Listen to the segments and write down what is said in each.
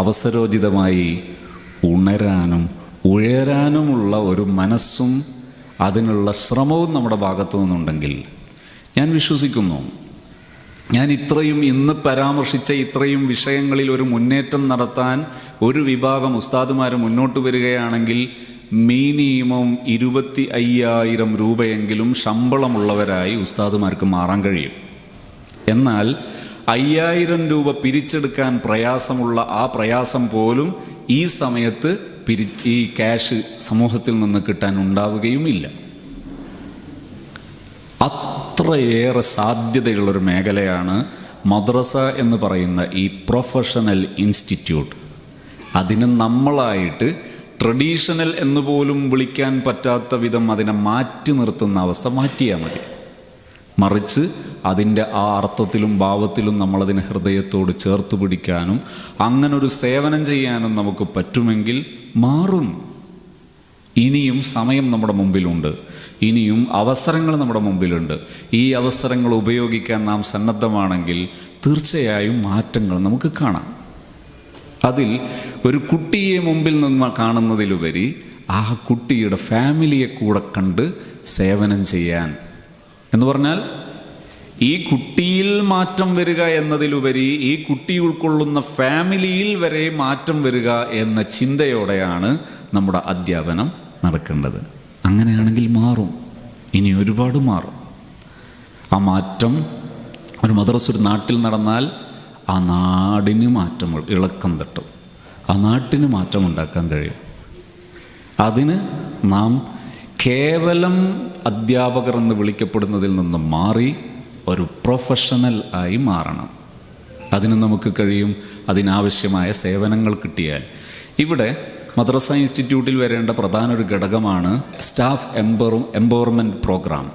അവസരോചിതമായി ഉണരാനും ഉയരാനുമുള്ള ഒരു മനസ്സും അതിനുള്ള ശ്രമവും നമ്മുടെ ഭാഗത്തു നിന്നുണ്ടെങ്കിൽ ഞാൻ വിശ്വസിക്കുന്നു, ഞാൻ ഇത്രയും ഇന്ന് പരാമർശിച്ച ഇത്രയും വിഷയങ്ങളിൽ ഒരു മുന്നേറ്റം നടത്താൻ ഒരു വിഭാഗം ഉസ്താദുമാർ മുന്നോട്ട് വരികയാണെങ്കിൽ മിനിമം 25,000 രൂപയെങ്കിലും ശമ്പളമുള്ളവരായി ഉസ്താദുമാർക്ക് മാറാൻ കഴിയും. എന്നാൽ 5,000 രൂപ പിരിച്ചെടുക്കാൻ പ്രയാസമുള്ള ആ പ്രയാസം പോലും ഈ സമയത്ത് ഈ ക്യാഷ് സമൂഹത്തിൽ നിന്ന് കിട്ടാൻ ഉണ്ടാവുകയുമില്ല. അത്രയേറെ സാധ്യതയുള്ളൊരു മേഖലയാണ് മദ്രസ എന്ന് പറയുന്ന ഈ പ്രൊഫഷണൽ ഇൻസ്റ്റിറ്റ്യൂട്ട്. അതിന് നമ്മളായിട്ട് ട്രഡീഷണൽ എന്ന് പോലും വിളിക്കാൻ പറ്റാത്ത വിധം അതിനെ മാറ്റി നിർത്തുന്ന അവസ്ഥ മാറ്റിയാൽ മതി. മറിച്ച് അതിൻ്റെ ആ അർത്ഥത്തിലും ഭാവത്തിലും നമ്മളതിനെ ഹൃദയത്തോട് ചേർത്ത് പിടിക്കാനും അങ്ങനൊരു സേവനം ചെയ്യാനും നമുക്ക് പറ്റുമെങ്കിൽ മാറും. ഇനിയും സമയം നമ്മുടെ മുമ്പിലുണ്ട്, ഇനിയും അവസരങ്ങൾ നമ്മുടെ മുമ്പിലുണ്ട്. ഈ അവസരങ്ങൾ ഉപയോഗിക്കാൻ നാം സന്നദ്ധമാണെങ്കിൽ തീർച്ചയായും മാറ്റങ്ങൾ നമുക്ക് കാണാം. അതിൽ ഒരു കുട്ടിയെ മുമ്പിൽ നിന്ന് കാണുന്നതിലുപരി ആ കുട്ടിയുടെ ഫാമിലിയെ കൂടെ കണ്ട് സേവനം ചെയ്യാൻ എന്ന് പറഞ്ഞാൽ ഈ കുട്ടിയിൽ മാറ്റം വരിക എന്നതിലുപരി ഈ കുട്ടി ഉൾക്കൊള്ളുന്ന ഫാമിലിയിൽ വരെ മാറ്റം വരിക എന്ന ചിന്തയോടെയാണ് നമ്മുടെ അധ്യാപനം നടക്കേണ്ടത്. അങ്ങനെയാണെങ്കിൽ മാറും, ഇനി ഒരുപാട് മാറും. ആ മാറ്റം ഒരു മദ്രസ ഒരു നാട്ടിൽ നടന്നാൽ ആ നാടിന് മാറ്റം ഇളക്കം തട്ടും, ആ നാട്ടിന് മാറ്റം ഉണ്ടാക്കാൻ കഴിയും. അതിന് നാം കേവലം അധ്യാപകർ എന്ന് വിളിക്കപ്പെടുന്നതിൽ നിന്ന് മാറി ഒരു പ്രൊഫഷണൽ ആയി മാറണം. അതിന് നമുക്ക് കഴിയും, അതിനാവശ്യമായ സേവനങ്ങൾ കിട്ടിയാൽ. ഇവിടെ മദ്രസ ഇൻസ്റ്റിറ്റ്യൂട്ടിൽ വരേണ്ട പ്രധാന ഒരു ഘടകമാണ് സ്റ്റാഫ് എംപവർമെൻറ്റ് പ്രോഗ്രാം.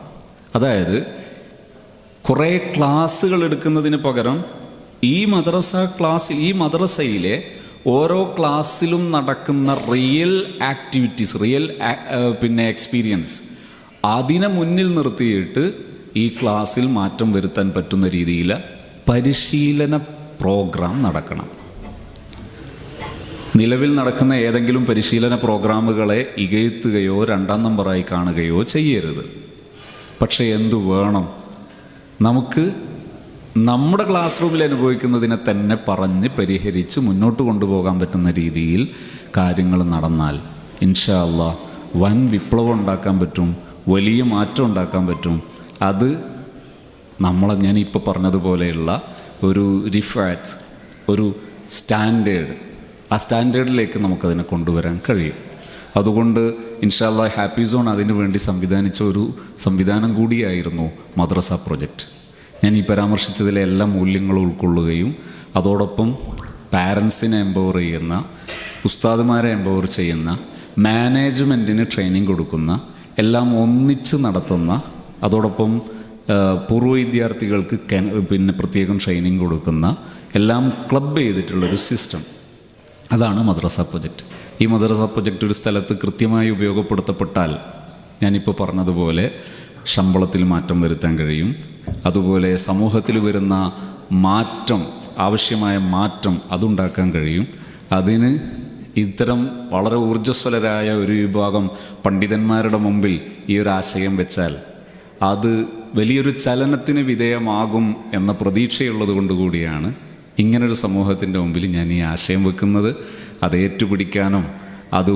അതായത് കുറേ ക്ലാസ്സുകൾ എടുക്കുന്നതിന് പകരം ഈ മദ്രസയിലെ ഓരോ ക്ലാസ്സിലും നടക്കുന്ന റിയൽ ആക്ടിവിറ്റീസ്, റിയൽ എക്സ്പീരിയൻസ്, അതിനെ മുന്നിൽ നിർത്തിയിട്ട് ഈ ക്ലാസ്സിൽ മാറ്റം വരുത്താൻ പറ്റുന്ന രീതിയിൽ പരിശീലന പ്രോഗ്രാം നടക്കണം. നിലവിൽ നടക്കുന്ന ഏതെങ്കിലും പരിശീലന പ്രോഗ്രാമുകളെ ഇകഴ്ത്തുകയോ രണ്ടാം നമ്പറായി കാണുകയോ ചെയ്യരുത്. പക്ഷെ എന്തു വേണം, നമുക്ക് നമ്മുടെ ക്ലാസ് റൂമിൽ അനുഭവിക്കുന്നതിനെ തന്നെ പറഞ്ഞ് പരിഹരിച്ച് മുന്നോട്ട് കൊണ്ടുപോകാൻ പറ്റുന്ന രീതിയിൽ കാര്യങ്ങൾ നടന്നാൽ ഇൻഷാ അല്ലാഹ് വൻ വിപ്ലവം ഉണ്ടാക്കാൻ പറ്റും, വലിയ മാറ്റം ഉണ്ടാക്കാൻ പറ്റും. അത് ഞാനിപ്പോൾ പറഞ്ഞതുപോലെയുള്ള ഒരു റിഫാറ്റ്, ഒരു സ്റ്റാൻഡേർഡ്, ആ സ്റ്റാൻഡേർഡിലേക്ക് നമുക്കതിനെ കൊണ്ടുവരാൻ കഴിയും. അതുകൊണ്ട് ഇൻഷാ അല്ലാഹ് ഹാപ്പി സോൺ അതിനു വേണ്ടി സംവിധാനിച്ച ഒരു സംവിധാനം കൂടിയായിരുന്നു മദ്രസ പ്രൊജക്റ്റ്. ഞാൻ ഈ പരാമർശിച്ചതിലെ എല്ലാ മൂല്യങ്ങളും ഉൾക്കൊള്ളുകയും അതോടൊപ്പം പാരൻസിനെ എംപവർ ചെയ്യുന്ന, ഉസ്താദുമാരെ എംപവർ ചെയ്യുന്ന, മാനേജ്മെൻറ്റിന് ട്രെയിനിങ് കൊടുക്കുന്ന, എല്ലാം ഒന്നിച്ച് നടത്തുന്ന, അതോടൊപ്പം പൂർവ്വ വിദ്യാർത്ഥികൾക്ക് പ്രത്യേകം ട്രെയിനിങ് കൊടുക്കുന്ന, എല്ലാം ക്ലബ് ചെയ്തിട്ടുള്ളൊരു സിസ്റ്റം, അതാണ് മദ്രസ പ്രൊജക്റ്റ്. ഈ മദ്രസ പ്രൊജക്റ്റ് ഒരു സ്ഥലത്ത് കൃത്യമായി ഉപയോഗപ്പെടുത്തപ്പെട്ടാൽ ഞാനിപ്പോൾ പറഞ്ഞതുപോലെ ശമ്പളത്തിൽ മാറ്റം വരുത്താൻ കഴിയും. അതുപോലെ സമൂഹത്തിൽ വരുന്ന മാറ്റം, ആവശ്യമായ മാറ്റം അതുണ്ടാക്കാൻ കഴിയും. അതിന് ഇത്തരം വളരെ ഊർജ്ജസ്വലരായ ഒരു വിഭാഗം പണ്ഡിതന്മാരുടെ മുമ്പിൽ ഈ ഒരു ആശയം വെച്ചാൽ അത് വലിയൊരു ചലനത്തിന് വിധേയമാകും എന്ന പ്രതീക്ഷയുള്ളത് കൊണ്ടുകൂടിയാണ് ഇങ്ങനൊരു സമൂഹത്തിൻ്റെ മുമ്പിൽ ഞാൻ ഈ ആശയം വെക്കുന്നത്. അത് ഏറ്റുപിടിക്കാനും അത്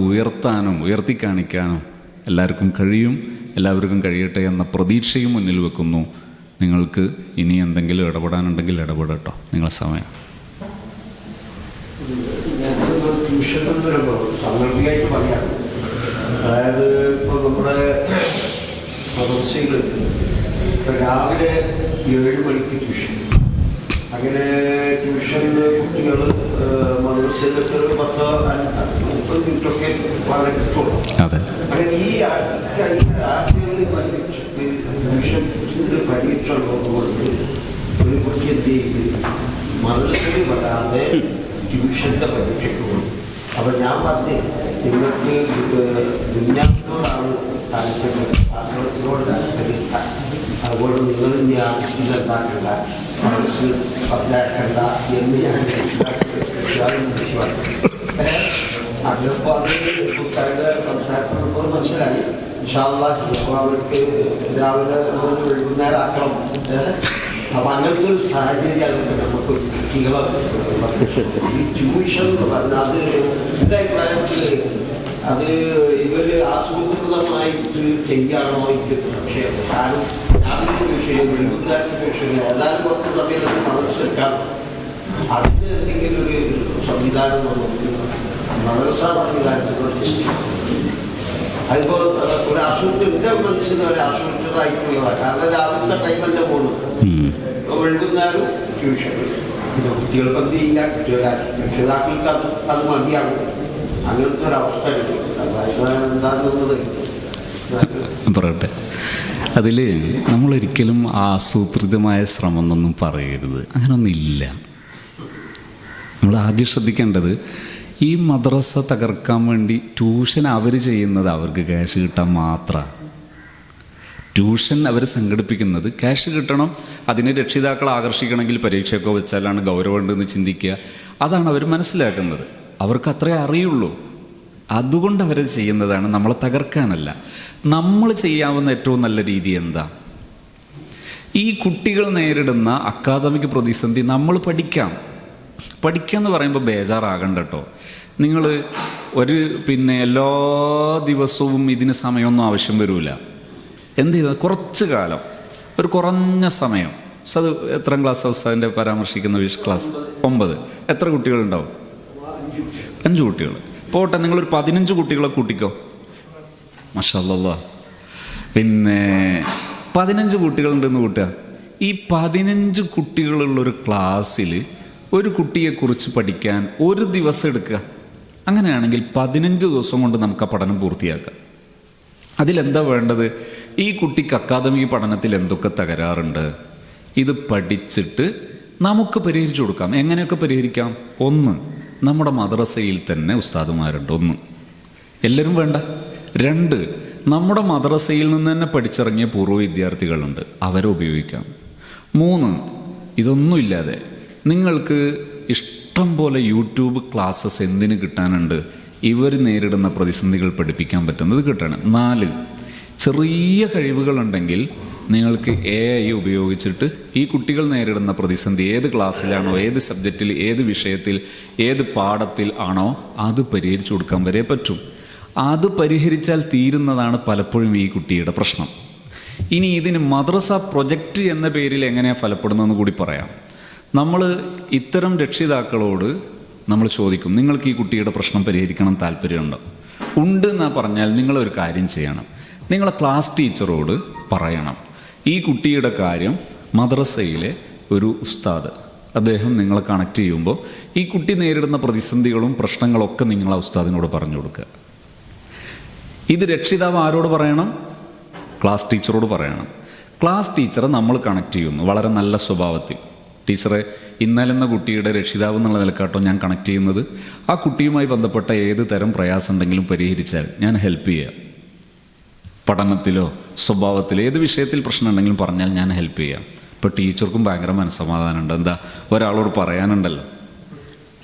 ഉയർത്തിക്കാണിക്കാനും എല്ലാവർക്കും കഴിയും. എല്ലാവർക്കും കഴിയട്ടെ എന്ന പ്രതീക്ഷയും മുന്നിൽ വെക്കുന്നു. നിങ്ങൾക്ക് ഇനി എന്തെങ്കിലും ഇടപെടാനുണ്ടെങ്കിൽ ഇടപെടട്ടോ, നിങ്ങളെ സമയം. സാങ്കല്പികമായിട്ട് പറയാം. അതായത് ഇപ്പോൾ നമ്മുടെ മദ്രസയിൽ രാവിലെ 7 മണിക്ക് ട്യൂഷൻ, അങ്ങനെ ട്യൂഷന് കുട്ടികൾ മദ്രസയിലൊക്കെ 10-30 മിനിറ്റൊക്കെ വളരെ കിട്ടുള്ളൂ. അങ്ങനെ ഈ ട്യൂഷൻ്റെ പരീക്ഷ ഉള്ളതുകൊണ്ട് ഒരു കുട്ടി എന്ത് ചെയ്ത് മദ്രസയിൽ വരാതെ ട്യൂഷൻ്റെ പരീക്ഷയ്ക്ക് പോകും. അപ്പം ഞാൻ പറഞ്ഞ് നിങ്ങൾക്ക് വിജ്ഞാനത്തോടാണ് താല്പര്യം, ആഗ്രഹത്തിനോട് താല്പര്യം, അതുകൊണ്ട് നിങ്ങൾ ഇനി ആവശ്യം ഉണ്ടാക്കണ്ട, മനസ്സ് പറഞ്ഞേക്കണ്ട എന്ന് ഞാൻ അതിപ്പോൾ അത് പുസ്തകങ്ങളുടെ സംസാരത്തിനപ്പോൾ മനസ്സിലായി. ചിലപ്പോൾ അവർക്ക് രാവിലെ വൈകുന്നേരം ആക്കണം. അപ്പം അങ്ങനത്തെ ഒരു സാഹചര്യമാണ് നമുക്ക് കുട്ടികളെ ഈ ട്യൂഷൻ എന്ന് പറഞ്ഞാൽ അത് എൻ്റെ അഭിപ്രായത്തിൽ അത് ഇവർ ആസൂത്രിതമായിട്ട് ചെയ്യാണോ എനിക്ക് പക്ഷേ രാവിലെ വിഷയം വൈകുന്നേരത്തെ വിഷയം ഏതായാലും കുറച്ച് സമയം മനസ്സിലാക്കാം. അതിന് എന്തെങ്കിലും ഒരു സംവിധാനം നമുക്ക് മദ്രസ സംവിധാനത്തിനോട് അതിപ്പോൾ ഒരു എൻ്റെ മനസ്സിന് ഒരു ആസൂത്രിതമായിട്ടുള്ളതാണ്. കാരണം രാവിലത്തെ ടൈമല്ലേ പോകുന്നു, വൈകുന്നേരം ട്യൂഷൻ. പിന്നെ കുട്ടികൾക്ക് എന്ത് ചെയ്യാം, രക്ഷിതാക്കൾക്ക് അത് മതിയാകും. അങ്ങനത്തെ ഒരു അവസ്ഥ എന്താണെന്നുള്ളത് പറയട്ടെ. അതിൽ നമ്മളൊരിക്കലും ആസൂത്രിതമായ ശ്രമം എന്നൊന്നും പറയരുത്, അങ്ങനൊന്നുമില്ല. നമ്മൾ ആദ്യം ശ്രദ്ധിക്കേണ്ടത് ഈ മദ്രസ തകർക്കാൻ വേണ്ടി ട്യൂഷൻ അവർ ചെയ്യുന്നത് അവർക്ക് ക്യാഷ് കിട്ടാൻ മാത്രമാണ്. ട്യൂഷൻ അവർ സംഘടിപ്പിക്കുന്നത് ക്യാഷ് കിട്ടണം, അതിനെ രക്ഷിതാക്കളെ ആകർഷിക്കണമെങ്കിൽ പരീക്ഷയൊക്കെ വെച്ചാലാണ് ഗൗരവമുണ്ടെന്ന് ചിന്തിക്കുക. അതാണ് അവർ മനസ്സിലാക്കുന്നത്. അവർക്ക് അത്രേ അറിയുള്ളൂ. അതുകൊണ്ട് അവർ ചെയ്യുന്നതാണ്, നമ്മളെ തകർക്കാനല്ല. നമ്മൾ ചെയ്യാവുന്ന ഏറ്റവും നല്ല രീതി എന്താ? ഈ കുട്ടികൾ നേരിടുന്ന അക്കാദമിക് പ്രതിസന്ധി നമ്മൾ പഠിക്കാം എന്ന് പറയുമ്പോൾ ബേജാറാകണ്ട കേട്ടോ. നിങ്ങൾ എല്ലാ ദിവസവും ഇതിന് സമയമൊന്നും ആവശ്യം വരില്ല. എന്ത് ചെയ്താൽ കുറച്ച് കാലം, ഒരു കുറഞ്ഞ സമയം. അത് എത്രാം ക്ലാസ് ഉസ്താദിൻ്റെ പരാമർശിക്കുന്ന ക്ലാസ് 9. എത്ര കുട്ടികളുണ്ടാവും? 5 കുട്ടികൾ പോട്ടെ. നിങ്ങളൊരു 15 കുട്ടികളെ കൂട്ടിക്കോ. മാഷാ അല്ലാഹ്. പിന്നെ 15 കുട്ടികളുണ്ടെന്ന് കൂട്ടുക. ഈ 15 കുട്ടികളുള്ളൊരു ക്ലാസ്സിൽ ഒരു കുട്ടിയെക്കുറിച്ച് പഠിക്കാൻ ഒരു ദിവസം എടുക്കുക. അങ്ങനെയാണെങ്കിൽ 15 ദിവസം കൊണ്ട് നമുക്ക് ആ പഠനം പൂർത്തിയാക്കാം. അതിലെന്താ വേണ്ടത്? ഈ കുട്ടിക്ക് അക്കാദമിക് പഠനത്തിൽ എന്തൊക്കെ തകരാറുണ്ട്, ഇത് പഠിച്ചിട്ട് നമുക്ക് പരിഹരിച്ചു കൊടുക്കാം. എങ്ങനെയൊക്കെ പരിഹരിക്കാം? 1, നമ്മുടെ മദ്രസയിൽ തന്നെ ഉസ്താദുമാരുണ്ട്. 1, എല്ലാവരും വേണ്ട. 2, നമ്മുടെ മദ്രസയിൽ നിന്ന് തന്നെ പഠിച്ചിറങ്ങിയ പൂർവ്വ വിദ്യാർത്ഥികളുണ്ട്, അവരെ ഉപയോഗിക്കാം. 3, ഇതൊന്നുമില്ലാതെ നിങ്ങൾക്ക് ഇഷ്ടം പോലെ യൂട്യൂബ് ക്ലാസ്സസ് എന്തിന് കിട്ടാനുണ്ട്? ഇവർ നേരിടുന്ന പ്രതിസന്ധികൾ പഠിപ്പിക്കാൻ പറ്റുന്നത് കിട്ടണം. 4, ചെറിയ കഴിവുകളുണ്ടെങ്കിൽ നിങ്ങൾക്ക് AI ഉപയോഗിച്ചിട്ട് ഈ കുട്ടികൾ നേരിടുന്ന പ്രതിസന്ധി ഏത് ക്ലാസ്സിലാണോ, ഏത് സബ്ജക്റ്റിൽ, ഏത് വിഷയത്തിൽ, ഏത് പാഠത്തിൽ ആണോ അത് പരിഹരിച്ചു കൊടുക്കാൻ വരെ പറ്റും. അത് പരിഹരിച്ചാൽ തീരുന്നതാണ് പലപ്പോഴും ഈ കുട്ടിയുടെ പ്രശ്നം. ഇനി ഇതിന് മദ്രസ പ്രൊജക്റ്റ് എന്ന പേരിൽ എങ്ങനെയാണ് ഫലപ്പെടുന്നതെന്ന് കൂടി പറയാം. നമ്മൾ ഇത്തരം രക്ഷിതാക്കളോട് നമ്മൾ ചോദിക്കും, നിങ്ങൾക്ക് ഈ കുട്ടിയുടെ പ്രശ്നം പരിഹരിക്കണം താല്പര്യമുണ്ടോ? ഉണ്ട് എന്നാ പറഞ്ഞാൽ നിങ്ങളൊരു കാര്യം ചെയ്യണം. നിങ്ങളെ ക്ലാസ് ടീച്ചറോട് പറയണം, ഈ കുട്ടിയുടെ കാര്യം മദ്രസയിലെ ഒരു ഉസ്താദ് അദ്ദേഹം നിങ്ങളെ കണക്ട് ചെയ്യുമ്പോൾ ഈ കുട്ടി നേരിടുന്ന പ്രതിസന്ധികളും പ്രശ്നങ്ങളൊക്കെ നിങ്ങൾ ആ ഉസ്താദിനോട് പറഞ്ഞു കൊടുക്കുക. ഇത് രക്ഷിതാവ് ആരോട് പറയണം? ക്ലാസ് ടീച്ചറോട് പറയണം. ക്ലാസ് ടീച്ചറെ നമ്മൾ കണക്ട് ചെയ്യുന്നു വളരെ നല്ല സ്വഭാവത്തിൽ. ടീച്ചറെ, ഇന്നലെന്ന കുട്ടിയുടെ രക്ഷിതാവ് എന്നുള്ള നിലക്കാട്ടോ ഞാൻ കണക്ട് ചെയ്യുന്നത്. ആ കുട്ടിയുമായി ബന്ധപ്പെട്ട ഏത് തരം പ്രയാസം ഉണ്ടെങ്കിലും പരിഹരിച്ചാൽ ഞാൻ ഹെൽപ്പ് ചെയ്യാം. പഠനത്തിലോ സ്വഭാവത്തിലോ ഏത് വിഷയത്തിൽ പ്രശ്നം ഉണ്ടെങ്കിലും പറഞ്ഞാൽ ഞാൻ ഹെൽപ്പ് ചെയ്യാം. ഇപ്പോൾ ടീച്ചർക്കും ഭയങ്കര മനസ്സമാധാനമുണ്ട്. എന്താ? ഒരാളോട് പറയാനുണ്ടല്ലോ,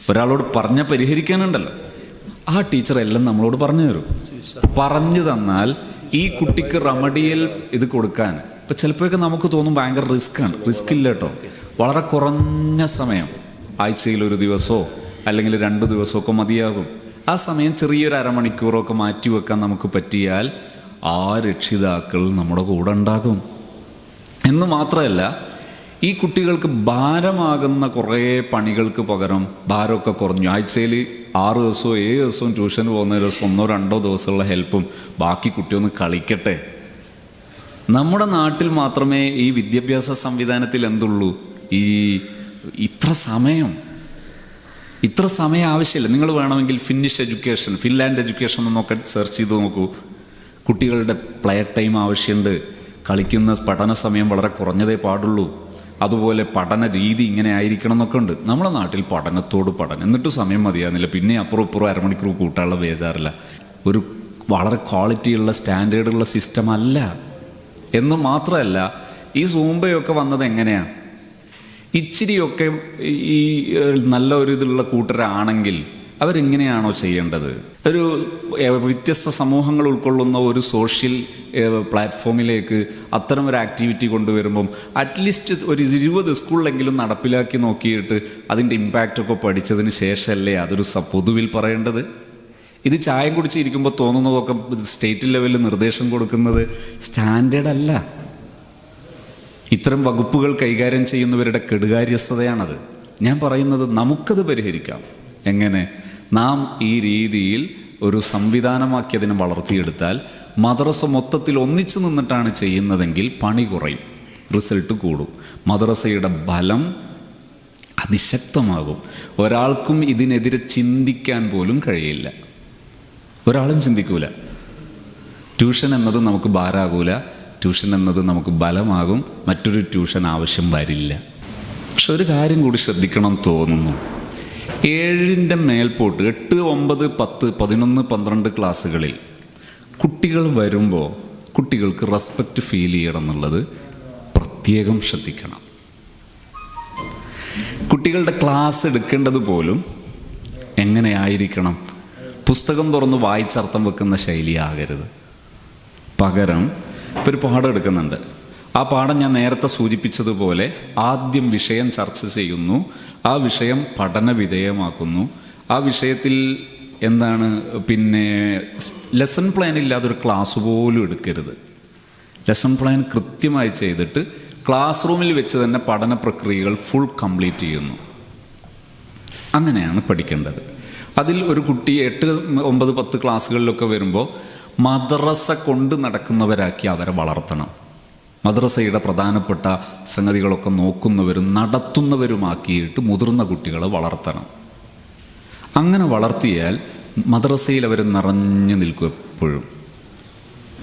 ഒരാളോട് പറഞ്ഞാൽ പരിഹരിക്കാനുണ്ടല്ലോ. ആ ടീച്ചർ എല്ലാം നമ്മളോട് പറഞ്ഞു തരും. പറഞ്ഞു തന്നാൽ ഈ കുട്ടിക്ക് റെമഡിയൽ ഇത് കൊടുക്കാൻ ഇപ്പം ചിലപ്പോഴൊക്കെ നമുക്ക് തോന്നും ഭയങ്കര റിസ്ക്കാണ്. റിസ്ക് ഇല്ല കേട്ടോ. വളരെ കുറഞ്ഞ സമയം, ആഴ്ചയിൽ 1 ദിവസമോ അല്ലെങ്കിൽ 2 ദിവസമൊക്കെ മതിയാകും. ആ സമയം ചെറിയൊരു അരമണിക്കൂറൊക്കെ മാറ്റി വെക്കാൻ നമുക്ക് പറ്റിയാൽ ആ രക്ഷിതാക്കൾ നമ്മുടെ കൂടെ ഉണ്ടാകും. എന്ന് മാത്രമല്ല, ഈ കുട്ടികൾക്ക് ഭാരമാകുന്ന കുറേ പണികൾക്ക് പകരം ഭാരമൊക്കെ കുറഞ്ഞു. ആഴ്ചയിൽ 6 ദിവസമോ 7 ദിവസവും ട്യൂഷന് പോകുന്ന ദിവസം 1-2 ദിവസമുള്ള ഹെൽപ്പും ബാക്കി കുട്ടിയൊന്ന് കളിക്കട്ടെ. നമ്മുടെ നാട്ടിൽ മാത്രമേ ഈ വിദ്യാഭ്യാസ സംവിധാനത്തിൽ എന്തുള്ളൂ? ഇത്ര സമയം ആവശ്യമില്ല. നിങ്ങൾ വേണമെങ്കിൽ ഫിൻലാൻഡ് എഡ്യൂക്കേഷൻ എന്നൊക്കെ സെർച്ച് ചെയ്ത് നോക്കൂ. കുട്ടികളുടെ പ്ലേ ടൈം ആവശ്യമുണ്ട്. കളിക്കുന്ന പഠന സമയം വളരെ കുറഞ്ഞതേ പാടുള്ളൂ. അതുപോലെ പഠന രീതി ഇങ്ങനെ ആയിരിക്കണം എന്നൊക്കെ ഉണ്ട്. നമ്മുടെ നാട്ടിൽ പഠനത്തോട് പഠനം, എന്നിട്ട് സമയം മതിയാകുന്നില്ല. പിന്നെ അപ്പുറം ഇപ്പുറം അരമണിക്കൂർ കൂട്ടാനുള്ള ബേജാറില്ല. ഒരു വളരെ ക്വാളിറ്റിയുള്ള സ്റ്റാൻഡേർഡുള്ള സിസ്റ്റം അല്ല. എന്ന് മാത്രമല്ല, ഈ സൂംബയൊക്കെ വന്നത് എങ്ങനെയാണ്? ഇച്ചിരിയൊക്കെ ഈ നല്ല ഒരു ഇതിലുള്ള കൂട്ടരാണെങ്കിൽ അവരെങ്ങനെയാണോ ചെയ്യേണ്ടത്? ഒരു വ്യത്യസ്ത സമൂഹങ്ങൾ ഉൾക്കൊള്ളുന്ന ഒരു സോഷ്യൽ പ്ലാറ്റ്ഫോമിലേക്ക് അത്തരം ഒരു ആക്ടിവിറ്റി കൊണ്ടുവരുമ്പം അറ്റ്ലീസ്റ്റ് ഒരു 20 സ്കൂളിലെങ്കിലും നടപ്പിലാക്കി നോക്കിയിട്ട് അതിൻ്റെ ഇമ്പാക്റ്റൊക്കെ പഠിച്ചതിന് ശേഷമല്ലേ അതൊരു പൊതുവിൽ പറയേണ്ടത്? ഇത് ചായം കുടിച്ചിരിക്കുമ്പോൾ തോന്നുന്നതൊക്കെ സ്റ്റേറ്റ് ലെവലിൽ നിർദ്ദേശം കൊടുക്കുന്നത് സ്റ്റാൻഡേർഡ് അല്ല. ഇത്തരം വകുപ്പുകൾ കൈകാര്യം ചെയ്യുന്നവരുടെ കെടുകാര്യസ്ഥതയാണത്. ഞാൻ പറയുന്നത് നമുക്കത് പരിഹരിക്കാം. എങ്ങനെ? നാം ഈ രീതിയിൽ ഒരു സംവിധാനമാക്കി അതിനെ വളർത്തിയെടുത്താൽ മദ്രസ മൊത്തത്തിൽ ഒന്നിച്ചു നിന്നിട്ടാണ് ചെയ്യുന്നതെങ്കിൽ പണി കുറയും, റിസൾട്ട് കൂടും, മദ്രസയുടെ ബലം അതിശക്തമാകും. ഒരാൾക്കും ഇതിനെതിരെ ചിന്തിക്കാൻ പോലും കഴിയില്ല. ഒരാളും ചിന്തിക്കൂല. ട്യൂഷൻ എന്നത് നമുക്ക് ഭാരാകൂല, ട്യൂഷൻ എന്നത് നമുക്ക് ബലമാകും, മറ്റൊരു ട്യൂഷൻ ആവശ്യം വരില്ല. പക്ഷെ ഒരു കാര്യം കൂടി ശ്രദ്ധിക്കണം തോന്നുന്നു. 7ൻ്റെ മേൽപോട്ട് 8, 9, 10, 11, 12 ക്ലാസ്സുകളിൽ കുട്ടികൾ വരുമ്പോൾ കുട്ടികൾക്ക് റെസ്പെക്റ്റ് ഫീൽ ചെയ്യണം എന്നുള്ളത് പ്രത്യേകം ശ്രദ്ധിക്കണം. കുട്ടികളുടെ ക്ലാസ് എടുക്കേണ്ടത് പോലും എങ്ങനെയായിരിക്കണം? പുസ്തകം തുറന്ന് വായിച്ചർത്ഥം വെക്കുന്ന ശൈലിയാകരുത്. പകരം ഇപ്പോൾ ഒരു പാഠം എടുക്കുന്നുണ്ട്. ആ പാഠം ഞാൻ നേരത്തെ സൂചിപ്പിച്ചതുപോലെ ആദ്യം വിഷയം ചർച്ച ചെയ്യുന്നു, ആ വിഷയം പഠന വിധേയമാക്കുന്നു. ആ വിഷയത്തിൽ എന്താണ് പിന്നെ ലെസൺ പ്ലാൻ ഇല്ലാതൊരു ക്ലാസ് പോലും എടുക്കരുത്. ലെസൺ പ്ലാൻ കൃത്യമായി ചെയ്തിട്ട് ക്ലാസ് റൂമിൽ വെച്ച് തന്നെ പഠന പ്രക്രിയകൾ ഫുൾ കംപ്ലീറ്റ് ചെയ്യുന്നു. അങ്ങനെയാണ് പഠിക്കേണ്ടത്. അതിൽ ഒരു കുട്ടി 8, 9, 10 ക്ലാസ്സുകളിലൊക്കെ വരുമ്പോൾ മദ്രസ കൊണ്ട് നടക്കുന്നവരാക്കി അവരെ വളർത്തണം. മദ്രസയുടെ പ്രധാനപ്പെട്ട സംഗതികളൊക്കെ നോക്കുന്നവരും നടത്തുന്നവരുമാക്കിയിട്ട് മുതിർന്ന കുട്ടികളെ വളർത്തണം. അങ്ങനെ വളർത്തിയാൽ മദ്രസയിൽ അവർ നിറഞ്ഞു നിൽക്കും.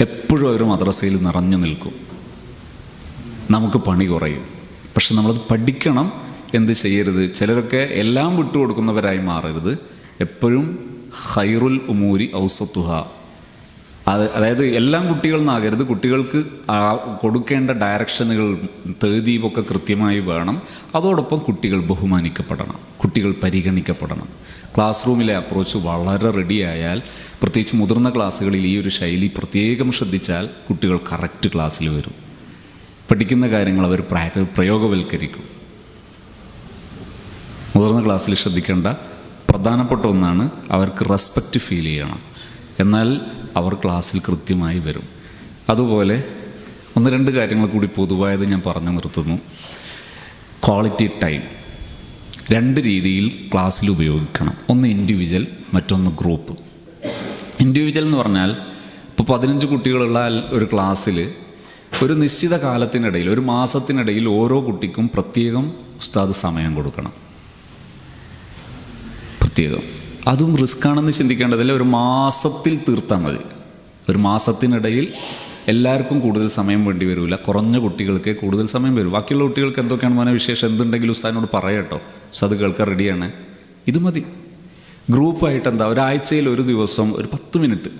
എപ്പോഴും അവർ മദ്രസയിൽ നിറഞ്ഞു നിൽക്കും. നമുക്ക് പണി കുറയും. പക്ഷെ നമ്മളത് പഠിക്കണം. എന്ത് ചെയ്യരുത്? ചിലരൊക്കെ എല്ലാം വിട്ടുകൊടുക്കുന്നവരായി മാറരുത്. എപ്പോഴും ഖൈറുൽ ഉമൂരി ഔസത്തുഹ, അതായത് എല്ലാം കുട്ടികൾ എന്നാകരുത്. കുട്ടികൾക്ക് കൊടുക്കേണ്ട ഡയറക്ഷനുകൾ തേദീപൊക്കെ കൃത്യമായി വേണം. അതോടൊപ്പം കുട്ടികൾ ബഹുമാനിക്കപ്പെടണം, കുട്ടികൾ പരിഗണിക്കപ്പെടണം. ക്ലാസ് റൂമിലെ അപ്രോച്ച് വളരെ റെഡിയായാൽ, പ്രത്യേകിച്ച് മുതിർന്ന ക്ലാസ്സുകളിൽ ഈ ഒരു ശൈലി പ്രത്യേകം ശ്രദ്ധിച്ചാൽ കുട്ടികൾ കറക്റ്റ് ക്ലാസ്സിൽ വരും. പഠിക്കുന്ന കാര്യങ്ങൾ അവർ പ്രയോഗവൽക്കരിക്കും. മുതിർന്ന ക്ലാസ്സിൽ ശ്രദ്ധിക്കേണ്ട പ്രധാനപ്പെട്ട ഒന്നാണ് അവർക്ക് റെസ്പെക്റ്റ് ഫീൽ ചെയ്യണം. എന്നാൽ അവർ ക്ലാസ്സിൽ കൃത്യമായി വരും. അതുപോലെ 1-2 കാര്യങ്ങൾ കൂടി പൊതുവായത് ഞാൻ പറഞ്ഞു നിർത്തുന്നു. ക്വാളിറ്റി ടൈം 2 രീതിയിൽ ക്ലാസ്സിൽ ഉപയോഗിക്കണം. ഒന്ന് ഇൻഡിവിജ്വൽ, മറ്റൊന്ന് ഗ്രൂപ്പ്. ഇൻഡിവിജ്വൽ എന്ന് പറഞ്ഞാൽ ഇപ്പോൾ 15 കുട്ടികളുള്ള ഒരു ക്ലാസ്സിൽ ഒരു നിശ്ചിത കാലത്തിനിടയിൽ, ഒരു മാസത്തിനിടയിൽ ഓരോ കുട്ടിക്കും പ്രത്യേകം ഉസ്താദ് സമയം കൊടുക്കണം. പ്രത്യേകം. അതും റിസ്ക് ആണെന്ന് ചിന്തിക്കേണ്ടതില്ല. ഒരു മാസത്തിൽ തീർത്താൽ മതി. ഒരു മാസത്തിനിടയിൽ എല്ലാവർക്കും കൂടുതൽ സമയം വേണ്ടി വരില്ല. കുറഞ്ഞ കുട്ടികൾക്ക് കൂടുതൽ സമയം വരും. ബാക്കിയുള്ള കുട്ടികൾക്ക് എന്തൊക്കെയാണ് മോനെ വിശേഷം, എന്തുണ്ടെങ്കിലും ഉസ്താദിനോട് പറയട്ടോ, ഉസ്താദ് കേൾക്കാൻ റെഡിയാണ്. ഇത് മതി. ഗ്രൂപ്പായിട്ട് എന്താ, ഒരാഴ്ചയിൽ ഒരു ദിവസം ഒരു 10 മിനിറ്റ്,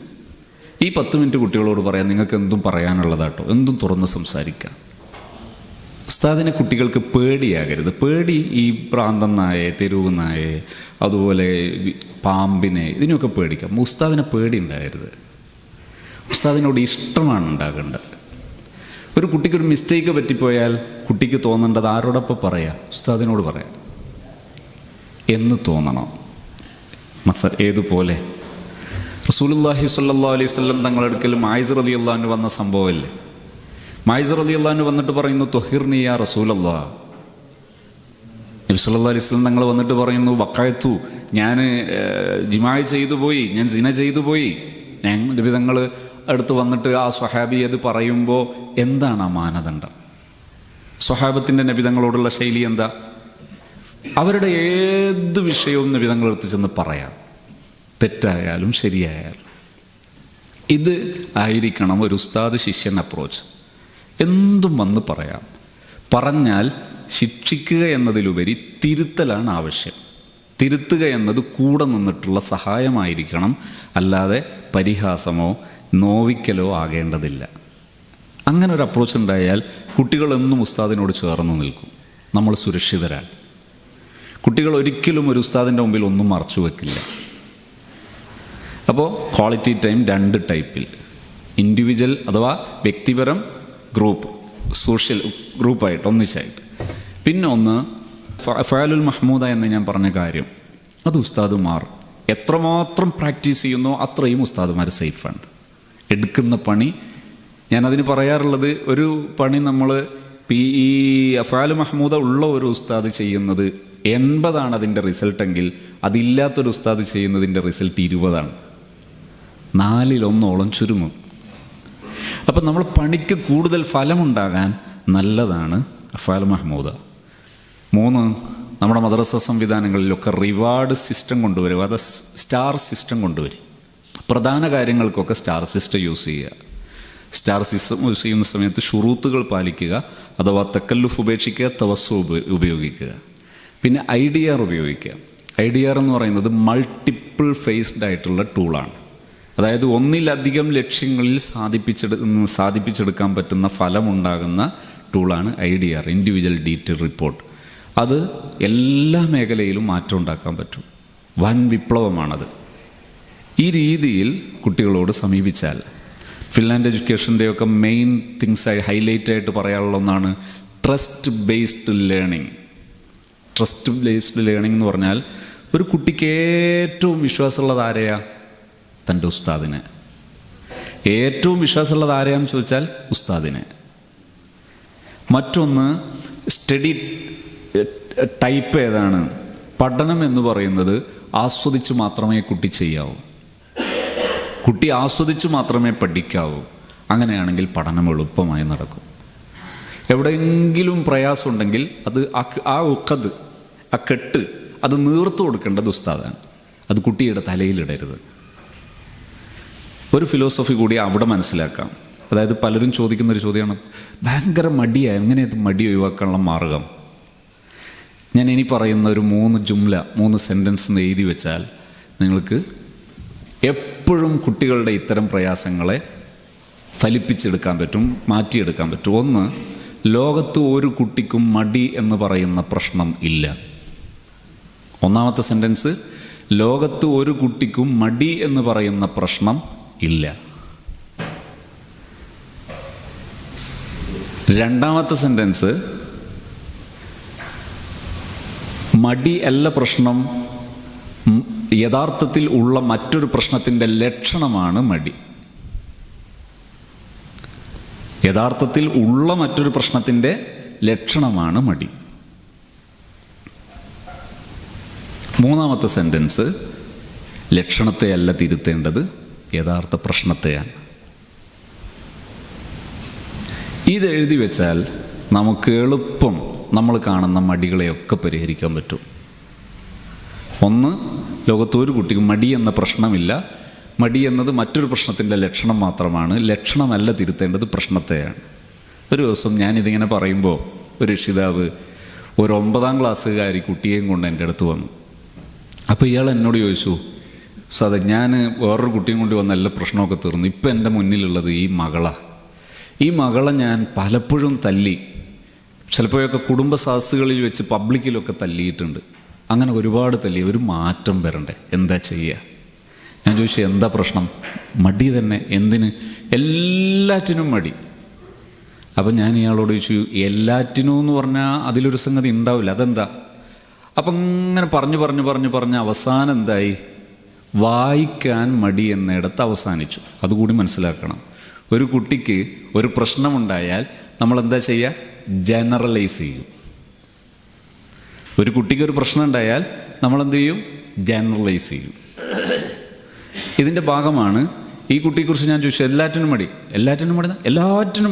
ഈ 10 മിനിറ്റ് കുട്ടികളോട് പറയാം, നിങ്ങൾക്ക് എന്തും പറയാനുള്ളതാട്ടോ, എന്തും തുറന്ന് സംസാരിക്കാം. ഉസ്താദിനെ കുട്ടികൾക്ക് പേടിയാകരുത്. പേടി ഈ പ്രാന്തം നായെ, തെരുവ് നായെ, അതുപോലെ പാമ്പിനെ, ഇതിനൊക്കെ പേടിക്കാം. ഉസ്താദിനെ പേടി ഉണ്ടാകരുത്. ഉസ്താദിനോട് ഇഷ്ടമാണ് ഉണ്ടാകേണ്ടത്. ഒരു കുട്ടിക്കൊരു മിസ്റ്റേക്ക് പറ്റിപ്പോയാൽ കുട്ടിക്ക് തോന്നേണ്ടത് ആരോടൊപ്പം പറയാം? ഉസ്താദിനോട് പറയാം എന്ന് തോന്നണം. ഏതുപോലെ റസൂലുള്ളാഹി സ്വല്ലല്ലാഹു അലൈഹി വസല്ലം തങ്ങളുടെ അടുക്കൽ മായിസ് റളിയല്ലാഹു അൻഹു വന്ന സംഭവമല്ലേ? മായിസ് റളിയല്ലാഹു അൻഹു വന്നിട്ട് പറയുന്നു, ത്വഹിർനി യാ റസൂലല്ലാഹ്. നബി സല്ലല്ലാഹു അലൈഹി വസല്ലം തങ്ങൾ വന്നിട്ട് പറയുന്നു, വഖഅതു, ഞാൻ ജിമാഅ് ചെയ്തു പോയി, ഞാൻ സിന ചെയ്തു പോയി. നബി തങ്ങൾ അടുത്ത് വന്നിട്ട് ആ സ്വഹാബി അത് പറയുമ്പോൾ എന്താണ് ആ മാനദണ്ഡം? സ്വഹാബത്തിൻ്റെ നബി തങ്ങളോടുള്ള ശൈലി എന്താ? അവരുടെ ഏത് വിഷയവും നബി തങ്ങൾ എടുത്ത് ചെന്ന് പറയാം, തെറ്റായാലും ശരിയായാലും. ഇത് ആയിരിക്കണം ഒരു ഉസ്താദ് ശിഷ്യൻ അപ്രോച്ച്. എന്തും വന്ന് പറയാം. പറഞ്ഞാൽ ശിക്ഷിക്കുക എന്നതിലുപരി തിരുത്തലാണ് ആവശ്യം. തിരുത്തുക എന്നത് കൂടെ നിന്നിട്ടുള്ള സഹായമായിരിക്കണം, അല്ലാതെ പരിഹാസമോ നോവിക്കലോ ആകേണ്ടതില്ല. അങ്ങനെ ഒരു അപ്രോച്ച് ഉണ്ടായാൽ കുട്ടികളെന്നും ഉസ്താദിനോട് ചേർന്ന് നിൽക്കും. നമ്മൾ സുരക്ഷിതരാണ്. കുട്ടികൾ ഒരിക്കലും ഒരു ഉസ്താദിൻ്റെ മുമ്പിൽ ഒന്നും മറച്ചു വെക്കില്ല. അപ്പോൾ ക്വാളിറ്റി ടൈം 2 ടൈപ്പിൽ, ഇൻഡിവിജ്വൽ അഥവാ വ്യക്തിപരം, ഗ്രൂപ്പ്, സോഷ്യൽ ഗ്രൂപ്പായിട്ട് ഒന്നിച്ചായിട്ട്. പിന്നെ ഒന്ന് ഫഅലുൽ മഹ്മൂദ എന്ന് ഞാൻ പറഞ്ഞ കാര്യം, അത് ഉസ്താദുമാർ എത്രമാത്രം പ്രാക്ടീസ് ചെയ്യുന്നോ അത്രയും ഉസ്താദുമാർ സേഫാണ്. എടുക്കുന്ന പണി, ഞാനതിന് പറയാറുള്ളത്, ഒരു പണി നമ്മൾ ഈ ഫഅലുൽ മഹ്മൂദ ഉള്ള ഒരു ഉസ്താദ് ചെയ്യുന്നത് 80 അതിൻ്റെ റിസൾട്ടെങ്കിൽ അതില്ലാത്തൊരു ഉസ്താദ് ചെയ്യുന്നതിൻ്റെ റിസൾട്ട് 20. 4-1 ചുരുങ്ങും. അപ്പം നമ്മൾ പണിക്ക് കൂടുതൽ ഫലമുണ്ടാകാൻ നല്ലതാണ് ഫഅലുൽ മഹ്മൂദ. 3, നമ്മുടെ മദ്രസ സംവിധാനങ്ങളിലൊക്കെ റിവാർഡ് സിസ്റ്റം കൊണ്ടുവരും, അത് സ്റ്റാർ സിസ്റ്റം കൊണ്ടുവരും. പ്രധാന കാര്യങ്ങൾക്കൊക്കെ സ്റ്റാർ സിസ്റ്റം യൂസ് ചെയ്യുക. സ്റ്റാർ സിസ്റ്റം യൂസ് ചെയ്യുന്ന സമയത്ത് ഷുറൂത്തുകൾ പാലിക്കുക, അഥവാ തക്കല്ലുഫ് ഉപേക്ഷിക്കുക, തവസ്സു ഉപയോഗിക്കുക. പിന്നെ IDR ഉപയോഗിക്കുക. IDR എന്ന് പറയുന്നത് മൾട്ടിപ്പിൾ ഫേസ്ഡ് ആയിട്ടുള്ള ടൂളാണ്. അതായത് ഒന്നിലധികം ലക്ഷ്യങ്ങളിൽ സാധിപ്പിച്ചെടുക്കാൻ പറ്റുന്ന ഫലമുണ്ടാകുന്ന ടൂളാണ് IDR, ഇൻഡിവിജ്വൽ ഡീറ്റെയിൽ റിപ്പോർട്ട്. അത് എല്ലാ മേഖലയിലും മാറ്റം ഉണ്ടാക്കാൻ പറ്റും. വൻ വിപ്ലവമാണത്. ഈ രീതിയിൽ കുട്ടികളോട് സമീപിച്ചാൽ, ഫിൻലാൻഡ് എഡ്യൂക്കേഷൻ്റെയൊക്കെ മെയിൻ തിങ്സായി ഹൈലൈറ്റ് ആയിട്ട് പറയാനുള്ള ഒന്നാണ് trust based learning. Trust based learning എന്ന് പറഞ്ഞാൽ ഒരു കുട്ടിക്ക് ഏറ്റവും വിശ്വാസമുള്ളത് ആരെയാ? തൻ്റെ ഉസ്താദിനെ. ഏറ്റവും വിശ്വാസമുള്ളത് ആരെയാണെന്ന് ചോദിച്ചാൽ ഉസ്താദിനെ. മറ്റൊന്ന് സ്റ്റഡി ടൈപ്പ് ഏതാണ്? പഠനം എന്ന് പറയുന്നത് ആസ്വദിച്ച് മാത്രമേ കുട്ടി ചെയ്യാവൂ. കുട്ടി ആസ്വദിച്ച് മാത്രമേ പഠിക്കാവൂ. അങ്ങനെയാണെങ്കിൽ പഠനം എളുപ്പമായി നടക്കും. എവിടെയെങ്കിലും പ്രയാസമുണ്ടെങ്കിൽ അത് ആ കെട്ട് അത് നീർത്തു കൊടുക്കേണ്ടത് ഉസ്താദാണ്. അത് കുട്ടിയുടെ തലയിലിടരുത്. ഒരു ഫിലോസഫി കൂടി അവിടെ മനസ്സിലാക്കാം. അതായത് പലരും ചോദിക്കുന്നൊരു ചോദ്യമാണ്, ഭയങ്കര മടിയായി, എങ്ങനെ മടി ഒഴിവാക്കാനുള്ള മാർഗം? ഞാൻ ഇനി പറയുന്ന ഒരു 3 സെൻറ്റൻസ് എഴുതി വെച്ചാൽ നിങ്ങൾക്ക് എപ്പോഴും കുട്ടികളുടെ ഇത്തരം പ്രയാസങ്ങളെ ഫലിപ്പിച്ചെടുക്കാൻ പറ്റും, മാറ്റിയെടുക്കാൻ പറ്റും. 1, ലോകത്ത് ഒരു കുട്ടിക്കും മടി എന്ന് പറയുന്ന പ്രശ്നം ഇല്ല. 1ാമത്തെ സെൻറ്റൻസ്, ലോകത്ത് ഒരു കുട്ടിക്കും മടി എന്ന് പറയുന്ന പ്രശ്നം ഇല്ല. 2ാമത്തെ സെൻറ്റൻസ്, മടി അല്ല പ്രശ്നം, യഥാർത്ഥത്തിൽ ഉള്ള മറ്റൊരു പ്രശ്നത്തിൻ്റെ ലക്ഷണമാണ് മടി. യഥാർത്ഥത്തിൽ ഉള്ള മറ്റൊരു പ്രശ്നത്തിൻ്റെ ലക്ഷണമാണ് മടി. 3ാമത്തെ സെൻറ്റൻസ്, ലക്ഷണത്തെയല്ല തിരുത്തേണ്ടത്, യഥാർത്ഥ പ്രശ്നത്തെയാണ്. ഇത് എഴുതി വെച്ചാൽ നമുക്ക് എളുപ്പം നമ്മൾ കാണുന്ന മടികളെയൊക്കെ പരിഹരിക്കാൻ പറ്റും. 1, ലോകത്തൊരു കുട്ടിക്കും മടി എന്ന പ്രശ്നമില്ല. മടി എന്നത് മറ്റൊരു പ്രശ്നത്തിൻ്റെ ലക്ഷണം മാത്രമാണ്. ലക്ഷണമല്ല തിരുത്തേണ്ടത്, പ്രശ്നത്തെയാണ്. ഒരു ദിവസം ഞാനിതിങ്ങനെ പറയുമ്പോൾ ഒരു രക്ഷിതാവ് ഒരു 9ാം ക്ലാസ്സുകാരി കുട്ടിയെയും കൊണ്ട് എൻ്റെ അടുത്ത് വന്നു. അപ്പോൾ ഇയാൾ എന്നോട് ചോദിച്ചു, സാറേ ഞാൻ വേറൊരു കുട്ടിയും കൊണ്ട് വന്ന എല്ലാ പ്രശ്നമൊക്കെ തീർന്നു, ഇപ്പം എൻ്റെ മുന്നിലുള്ളത് ഈ മകളാണ്. ഈ മകളെ ഞാൻ പലപ്പോഴും തല്ലി, ചിലപ്പോഴൊക്കെ കുടുംബ സദസ്സുകളിൽ വെച്ച് പബ്ലിക്കിലൊക്കെ തല്ലിയിട്ടുണ്ട്. അങ്ങനെ ഒരുപാട് തല്ലി, ഒരു മാറ്റം വരണ്ടേ, എന്താ ചെയ്യുക? ഞാൻ ചോദിച്ചു, എന്താ പ്രശ്നം? മടി തന്നെ. എന്തിന്? എല്ലാറ്റിനും മടി. അപ്പം ഞാൻ ഇയാളോട് ചോദിച്ചു, എല്ലാറ്റിനും എന്ന് പറഞ്ഞാൽ അതിലൊരു സംഗതി ഉണ്ടാവില്ല, അതെന്താ? അപ്പം ഇങ്ങനെ പറഞ്ഞ് അവസാനം എന്തായി? വായിക്കാൻ മടി എന്നിടത്ത് അവസാനിച്ചു. അതുകൂടി മനസ്സിലാക്കണം. ഒരു കുട്ടിക്ക് ഒരു പ്രശ്നമുണ്ടായാൽ നമ്മൾ എന്താ ചെയ്യുക? ജനറലൈസ് ചെയ്യും. ഒരു കുട്ടിക്ക് ഒരു പ്രശ്നം ഉണ്ടായാൽ നമ്മളെന്ത് ചെയ്യും? ജനറലൈസ് ചെയ്യും. ഇതിൻ്റെ ഭാഗമാണ് ഈ കുട്ടിയെക്കുറിച്ച് ഞാൻ ചോദിച്ചു, എല്ലാറ്റിനും മടി. എല്ലാറ്റിനും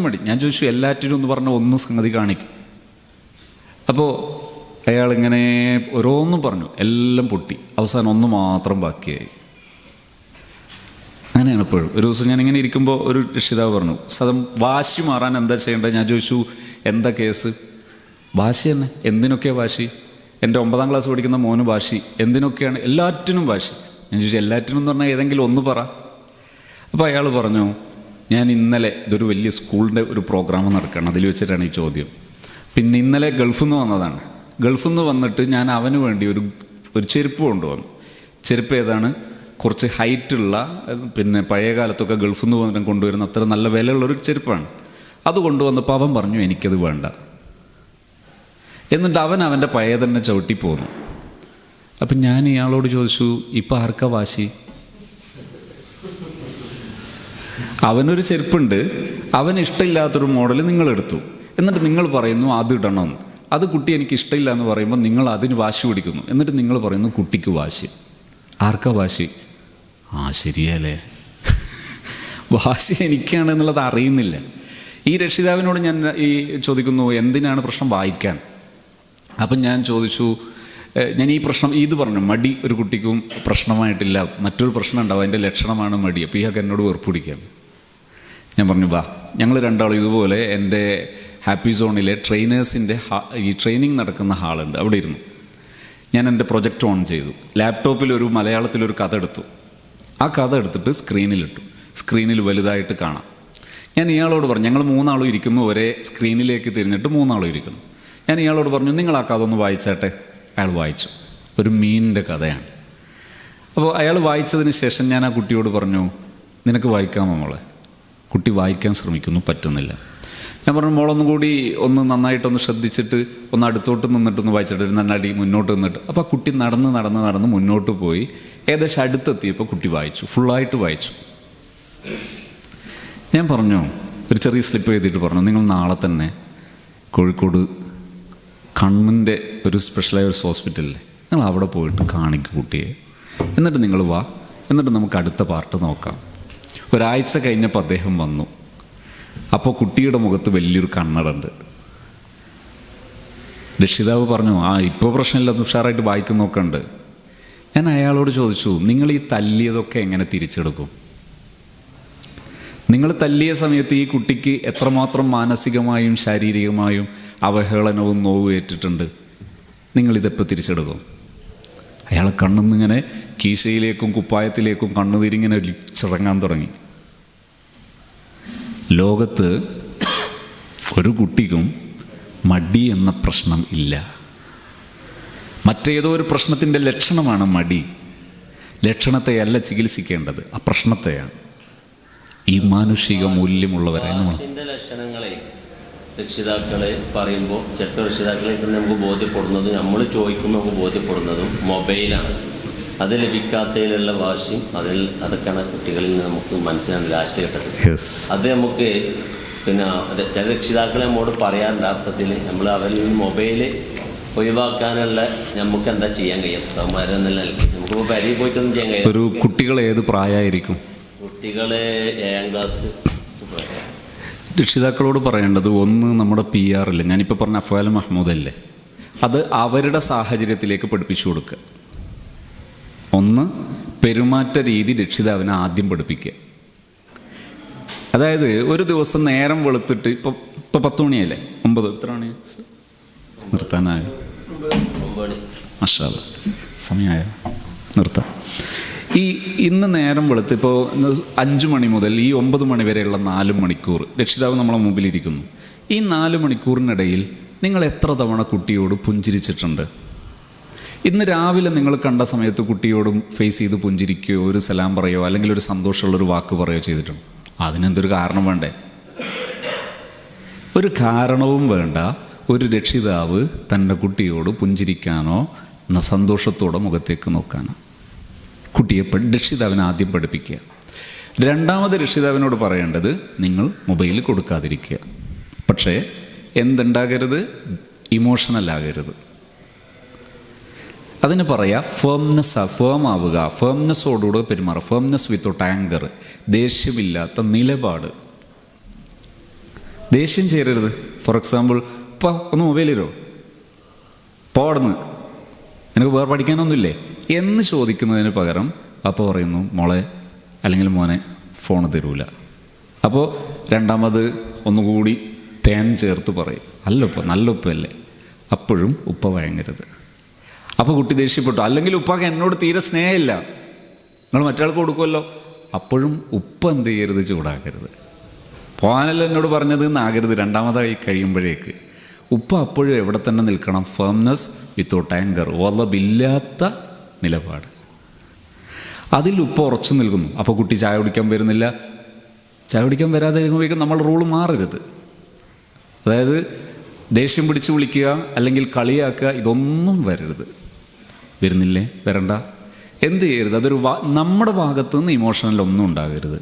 മടി. ഞാൻ ചോദിച്ചു, എല്ലാറ്റിനും എന്ന് പറഞ്ഞ ഒന്ന് സംഗതി കാണിക്കും. അപ്പോൾ അയാളിങ്ങനെ ഓരോന്നും പറഞ്ഞു, എല്ലാം പൊട്ടി. അവസാനം ഒന്ന് മാത്രം ബാക്കിയായി. അങ്ങനെയാണ് എപ്പോഴും. ഒരു ദിവസം ഞാനിങ്ങനെ ഇരിക്കുമ്പോൾ ഒരു രക്ഷിതാവ് പറഞ്ഞു, സദം വാശി മാറാൻ എന്താ ചെയ്യേണ്ടത്? ഞാൻ ചോദിച്ചു, എന്താ കേസ്? വാശി തന്നെ. എന്തിനൊക്കെയാണ് വാശി? എൻ്റെ 9ാം ക്ലാസ് പഠിക്കുന്ന മോന് വാശി. എന്തിനൊക്കെയാണ്? എല്ലാറ്റിനും വാശി. ഞാൻ ചോദിച്ചു, എല്ലാറ്റിനും എന്ന് പറഞ്ഞാൽ ഏതെങ്കിലും ഒന്ന് പറ. അപ്പോൾ അയാൾ പറഞ്ഞു, ഞാൻ ഇന്നലെ ഇതൊരു വലിയ സ്കൂളിൻ്റെ ഒരു പ്രോഗ്രാം നടക്കുകയാണ്, അതിൽ വെച്ചിട്ടാണ് ഈ ചോദ്യം. പിന്നെ ഇന്നലെ ഗൾഫിൽ നിന്ന് വന്നതാണ്. ഗൾഫിൽ നിന്ന് വന്നിട്ട് ഞാൻ അവന് വേണ്ടി ഒരു ചെരുപ്പ് കൊണ്ടുവന്നു. ചെരുപ്പ് ഏതാണ്? കുറച്ച് ഹൈറ്റുള്ള, പിന്നെ പഴയ കാലത്തൊക്കെ ഗൾഫിൽ നിന്ന് വന്നിട്ട് കൊണ്ടുവരുന്ന അത്ര നല്ല വിലയുള്ളൊരു ചെരുപ്പാണ്. അത് കൊണ്ടുവന്നപ്പോൾ അവൻ പറഞ്ഞു എനിക്കത് വേണ്ട. എന്നിട്ട് അവൻ്റെ പഴയ തന്നെ ചവിട്ടി പോന്നു. അപ്പം ഞാൻ ഇയാളോട് ചോദിച്ചു, ഇപ്പം ആർക്കാ വാശി? അവനൊരു ചെരുപ്പുണ്ട്, അവന് ഇഷ്ടമില്ലാത്തൊരു മോഡൽ നിങ്ങളെടുത്തു, എന്നിട്ട് നിങ്ങൾ പറയുന്നു അത് ഇടണം. അത് കുട്ടി എനിക്ക് ഇഷ്ടമില്ല എന്ന് പറയുമ്പോൾ നിങ്ങൾ അതിന് വാശി പിടിക്കുന്നു. എന്നിട്ട് നിങ്ങൾ പറയുന്നു കുട്ടിക്ക് വാശി. ആർക്കാ വാശി? ശരിയല്ലേ, വാശി എനിക്കാണെന്നുള്ളത് അറിയുന്നില്ല. ഈ രക്ഷിതാവിനോട് ഞാൻ ചോദിക്കുന്നു എന്തിനാണ് പ്രശ്നം വായിക്കാൻ. അപ്പം ഞാൻ ചോദിച്ചു, ഞാൻ ഈ പ്രശ്നം ഇത് പറഞ്ഞു, മടി ഒരു കുട്ടിക്കും പ്രശ്നമായിട്ടില്ല, മറ്റൊരു പ്രശ്നം ഉണ്ടാവും, അതിൻ്റെ ലക്ഷണമാണ് മടി. അപ്പോൾ ഇയാൾക്ക് എന്നോട് വെറുപ്പ് പിടിക്കാം. ഞാൻ പറഞ്ഞു വാ, ഞങ്ങൾ രണ്ടാളും ഇതുപോലെ എൻ്റെ ഹാപ്പി സോണിലെ ട്രെയിനേഴ്സിൻ്റെ ഈ ട്രെയിനിങ് നടക്കുന്ന ഹാളുണ്ട്, അവിടെ ഇരുന്നു. ഞാൻ എൻ്റെ പ്രൊജക്റ്റ് ഓൺ ചെയ്തു, ലാപ്ടോപ്പിൽ മലയാളത്തിലൊരു കഥ എടുത്തു. ആ കഥ എടുത്തിട്ട് സ്ക്രീനിലിട്ടു. സ്ക്രീനിൽ വലുതായിട്ട് കാണാം. ഞാൻ ഇയാളോട് പറഞ്ഞു, ഞങ്ങൾ മൂന്നാളും ഇരിക്കുന്നു, ഒരേ സ്ക്രീനിലേക്ക് തിരിഞ്ഞിട്ട് മൂന്നാളും ഇരിക്കുന്നു. ഞാൻ ഇയാളോട് പറഞ്ഞു നിങ്ങൾ ആ കഥ ഒന്ന് വായിച്ചാട്ടെ. അയാൾ വായിച്ചു. ഒരു മീനിൻ്റെ കഥയാണ്. അപ്പോൾ അയാൾ വായിച്ചതിന് ശേഷം ഞാൻ ആ കുട്ടിയോട് പറഞ്ഞു നിനക്ക് വായിക്കാമോ മോളെ? കുട്ടി വായിക്കാൻ ശ്രമിക്കുന്നു, പറ്റുന്നില്ല. ഞാൻ പറഞ്ഞു മോളൊന്നും കൂടി നന്നായിട്ടൊന്ന് ശ്രദ്ധിച്ചിട്ട് അടുത്തോട്ട് നിന്നിട്ടൊന്ന് വായിച്ചിട്ട് നന്നാടി മുന്നോട്ട് നിന്നിട്ട്. അപ്പോൾ ആ കുട്ടി നടന്ന് മുന്നോട്ട് പോയി. ഏകദേശം അടുത്തെത്തിയപ്പോൾ കുട്ടി വായിച്ചു, ഫുള്ളായിട്ട് വായിച്ചു. ഞാൻ പറഞ്ഞു, ഒരു ചെറിയ സ്ലിപ്പ് എഴുതിയിട്ട് പറഞ്ഞു, നിങ്ങൾ നാളെ തന്നെ കോഴിക്കോട് കണ്ണിൻ്റെ ഒരു സ്പെഷ്യലായ ഒരു ഹോസ്പിറ്റലിൽ നിങ്ങൾ അവിടെ പോയിട്ട് കാണിക്കും കുട്ടിയെ. എന്നിട്ട് നിങ്ങൾ വാ, എന്നിട്ട് നമുക്ക് അടുത്ത പാർട്ട് നോക്കാം. ഒരാഴ്ച കഴിഞ്ഞപ്പോൾ അദ്ദേഹം വന്നു. അപ്പോൾ കുട്ടിയുടെ മുഖത്ത് വലിയൊരു കണ്ണടണ്ട്. രക്ഷിതാവ് പറഞ്ഞു ഇപ്പോൾ പ്രശ്നമില്ല, ഉഷാറായിട്ട് വായിക്കും നോക്കണ്ട്. ഞാൻ അയാളോട് ചോദിച്ചു നിങ്ങൾ ഈ തല്ലിയതൊക്കെ എങ്ങനെ തിരിച്ചെടുക്കും? നിങ്ങൾ തല്ലിയ സമയത്ത് ഈ കുട്ടിക്ക് എത്രമാത്രം മാനസികമായും ശാരീരികമായും അവഹേളനവും നോവും ഏറ്റിട്ടുണ്ട്, നിങ്ങളിതെപ്പോൾ തിരിച്ചെടുക്കും? അയാൾ കണ്ണിന്നിങ്ങനെ കീശയിലേക്കും കുപ്പായത്തിലേക്കും കണ്ണുതിരിങ്ങനെ ചിറങ്ങാൻ തുടങ്ങി. ലോകത്ത് ഒരു കുട്ടിക്കും മടി എന്ന പ്രശ്നം ഇല്ല. മറ്റേതോ ഒരു പ്രശ്നത്തിൻ്റെ ലക്ഷണമാണ് മടി. ലക്ഷണത്തെയല്ല ചികിത്സിക്കേണ്ടത്, ആ പ്രശ്നത്തെയാണ്. ഈ മാനുഷിക മൂല്യമുള്ളവരാണ് ലക്ഷണങ്ങളെ രക്ഷിതാക്കളെ പറയുമ്പോൾ ചില രക്ഷിതാക്കളെ നമുക്ക് ബോധ്യപ്പെടുന്നതും നമ്മൾ ചോദിക്കുമ്പോൾ നമുക്ക് ബോധ്യപ്പെടുന്നതും മൊബൈലാണ്. അത് ലഭിക്കാത്തതിലുള്ള വാശിയും അതൊക്കെയാണ് കുട്ടികളിൽ നിന്ന് നമുക്ക് മനസ്സിലാകുന്ന ലാസ്റ്റ് ഘട്ടത്തിൽ. അത് നമുക്ക് പിന്നെ ചില രക്ഷിതാക്കളെ നമ്മോട് പറയാറുണ്ട് അർത്ഥത്തിൽ നമ്മൾ അവരിൽ നിന്ന് മൊബൈല് ഒഴിവാക്കാനുള്ള നമുക്ക് എന്താ ചെയ്യാൻ കഴിയും ഉസ്താദന്മാരെന്നുള്ള നിലയ്ക്ക് നമുക്കിപ്പോൾ പരിയിൽ പോയിട്ടൊന്നും ചെയ്യാൻ കഴിയും. ഒരു കുട്ടികൾ ഏത് പ്രായമായിരിക്കും? കുട്ടികളെ 7ാം ക്ലാസ്. രക്ഷിതാക്കളോട് പറയേണ്ടത് ഒന്ന്, നമ്മുടെ PR ഇല്ലേ, ഞാനിപ്പോൾ പറഞ്ഞ അഫ്വാൽ മഹ്മൂദ് അല്ലേ, അത് അവരുടെ സാഹചര്യത്തിലേക്ക് പഠിപ്പിച്ചു കൊടുക്കുക. ഒന്ന്, പെരുമാറ്റ രീതി രക്ഷിതാവിനെ ആദ്യം പഠിപ്പിക്കുക. അതായത് ഒരു ദിവസം നേരം വെളുത്തിട്ട് ഇപ്പോൾ 10 മണിയല്ലേ, 9 എത്ര മണി നിർത്താനായോ? മാഷാ അല്ലാ, സമയമായോ? നിർത്താം. ഇന്ന് നേരം വെളുത്ത് ഇപ്പോൾ 5 മണി മുതൽ ഈ 9 മണി വരെയുള്ള 4 മണിക്കൂർ രക്ഷിതാവ് നമ്മളെ മുമ്പിലിരിക്കുന്നു. ഈ 4 മണിക്കൂറിനിടയിൽ നിങ്ങൾ എത്ര തവണ കുട്ടിയോട് പുഞ്ചിരിച്ചിട്ടുണ്ട്? ഇന്ന് രാവിലെ നിങ്ങൾ കണ്ട സമയത്ത് കുട്ടിയോടും ഫേസ് ചെയ്ത് പുഞ്ചിരിക്കുകയോ ഒരു സലാം പറയുകയോ അല്ലെങ്കിൽ ഒരു സന്തോഷമുള്ളൊരു വാക്ക് പറയുകയോ ചെയ്തിട്ടുണ്ട്? അതിനെന്തൊരു കാരണം വേണ്ടേ? ഒരു കാരണവും വേണ്ട. ഒരു രക്ഷിതാവ് തൻ്റെ കുട്ടിയോട് പുഞ്ചിരിക്കാനോ സന്തോഷത്തോടെ മുഖത്തേക്ക് നോക്കാനോ കുട്ടിയെ രക്ഷിതാവിനെ ആദ്യം പഠിപ്പിക്കുക. രണ്ടാമത് രക്ഷിതാവിനോട് പറയേണ്ടത് നിങ്ങൾ മൊബൈൽ കൊടുക്കാതിരിക്കുക. പക്ഷേ എന്തുണ്ടാകരുത്? ഇമോഷണൽ ആകരുത്. അതിന് പറയാ ഫേം ആവുക, ഫേംനെസ്സോടുകൂടെ പെരുമാറുക. ഫേംനെസ് വിത്തൗട്ട് ആങ്കർ, ദേഷ്യമില്ലാത്ത നിലപാട്. ദേഷ്യം ചേരരുത്. ഫോർ എക്സാമ്പിൾ, ഇപ്പോൾ ഒന്ന് മൊബൈൽ തരുമോ, പോടുന്ന്, എനിക്ക് വേറെ പഠിക്കാനൊന്നുമില്ലേ എന്ന് ചോദിക്കുന്നതിന് പകരം അപ്പോൾ പറയുന്നു മോളെ അല്ലെങ്കിൽ മോനെ ഫോൺ തരൂല. അപ്പോൾ രണ്ടാമത് ഒന്നുകൂടി തേൻ ചേർത്ത് പറയും, അല്ല ഉപ്പ, നല്ല ഉപ്പയല്ലേ, അപ്പോഴും ഉപ്പ വഴങ്ങരുത്. അപ്പോൾ കുട്ടി ദേഷ്യപ്പെട്ടു. അല്ലെങ്കിൽ ഉപ്പാക്ക് എന്നോട് തീരെ സ്നേഹമില്ല, നിങ്ങൾ മറ്റാൾക്ക് കൊടുക്കുമല്ലോ, അപ്പോഴും ഉപ്പ എന്ത് ചെയ്യരുത്, ചൂടാക്കരുത്. പോകാനല്ല എന്നോട് പറഞ്ഞത് എന്നാകരുത്. രണ്ടാമതായി കഴിയുമ്പോഴേക്ക് ഉപ്പ അപ്പോഴും എവിടെ തന്നെ നിൽക്കണം? ഫേംനെസ് വിത്തൗട്ട് ആങ്കർ, വലബില്ലാത്ത നിലപാട്. അതിൽ ഉപ്പ ഉറച്ചു നിൽക്കുന്നു. അപ്പോൾ കുട്ടി ചായ കുടിക്കാൻ വരുന്നില്ല. ചായ കുടിക്കാൻ വരാതെ ഇരിക്കുമ്പോഴേക്കും നമ്മൾ റൂള് മാറരുത്. അതായത് ദേഷ്യം പിടിച്ച് വിളിക്കുക, അല്ലെങ്കിൽ കളിയാക്കുക, ഇതൊന്നും വരരുത്. വരുന്നില്ലേ, വരണ്ട, എന്ത് ചെയ്യരുത്. അതൊരു നമ്മുടെ ഭാഗത്തു നിന്ന് ഇമോഷണൽ ഒന്നും ഉണ്ടാകരുത്.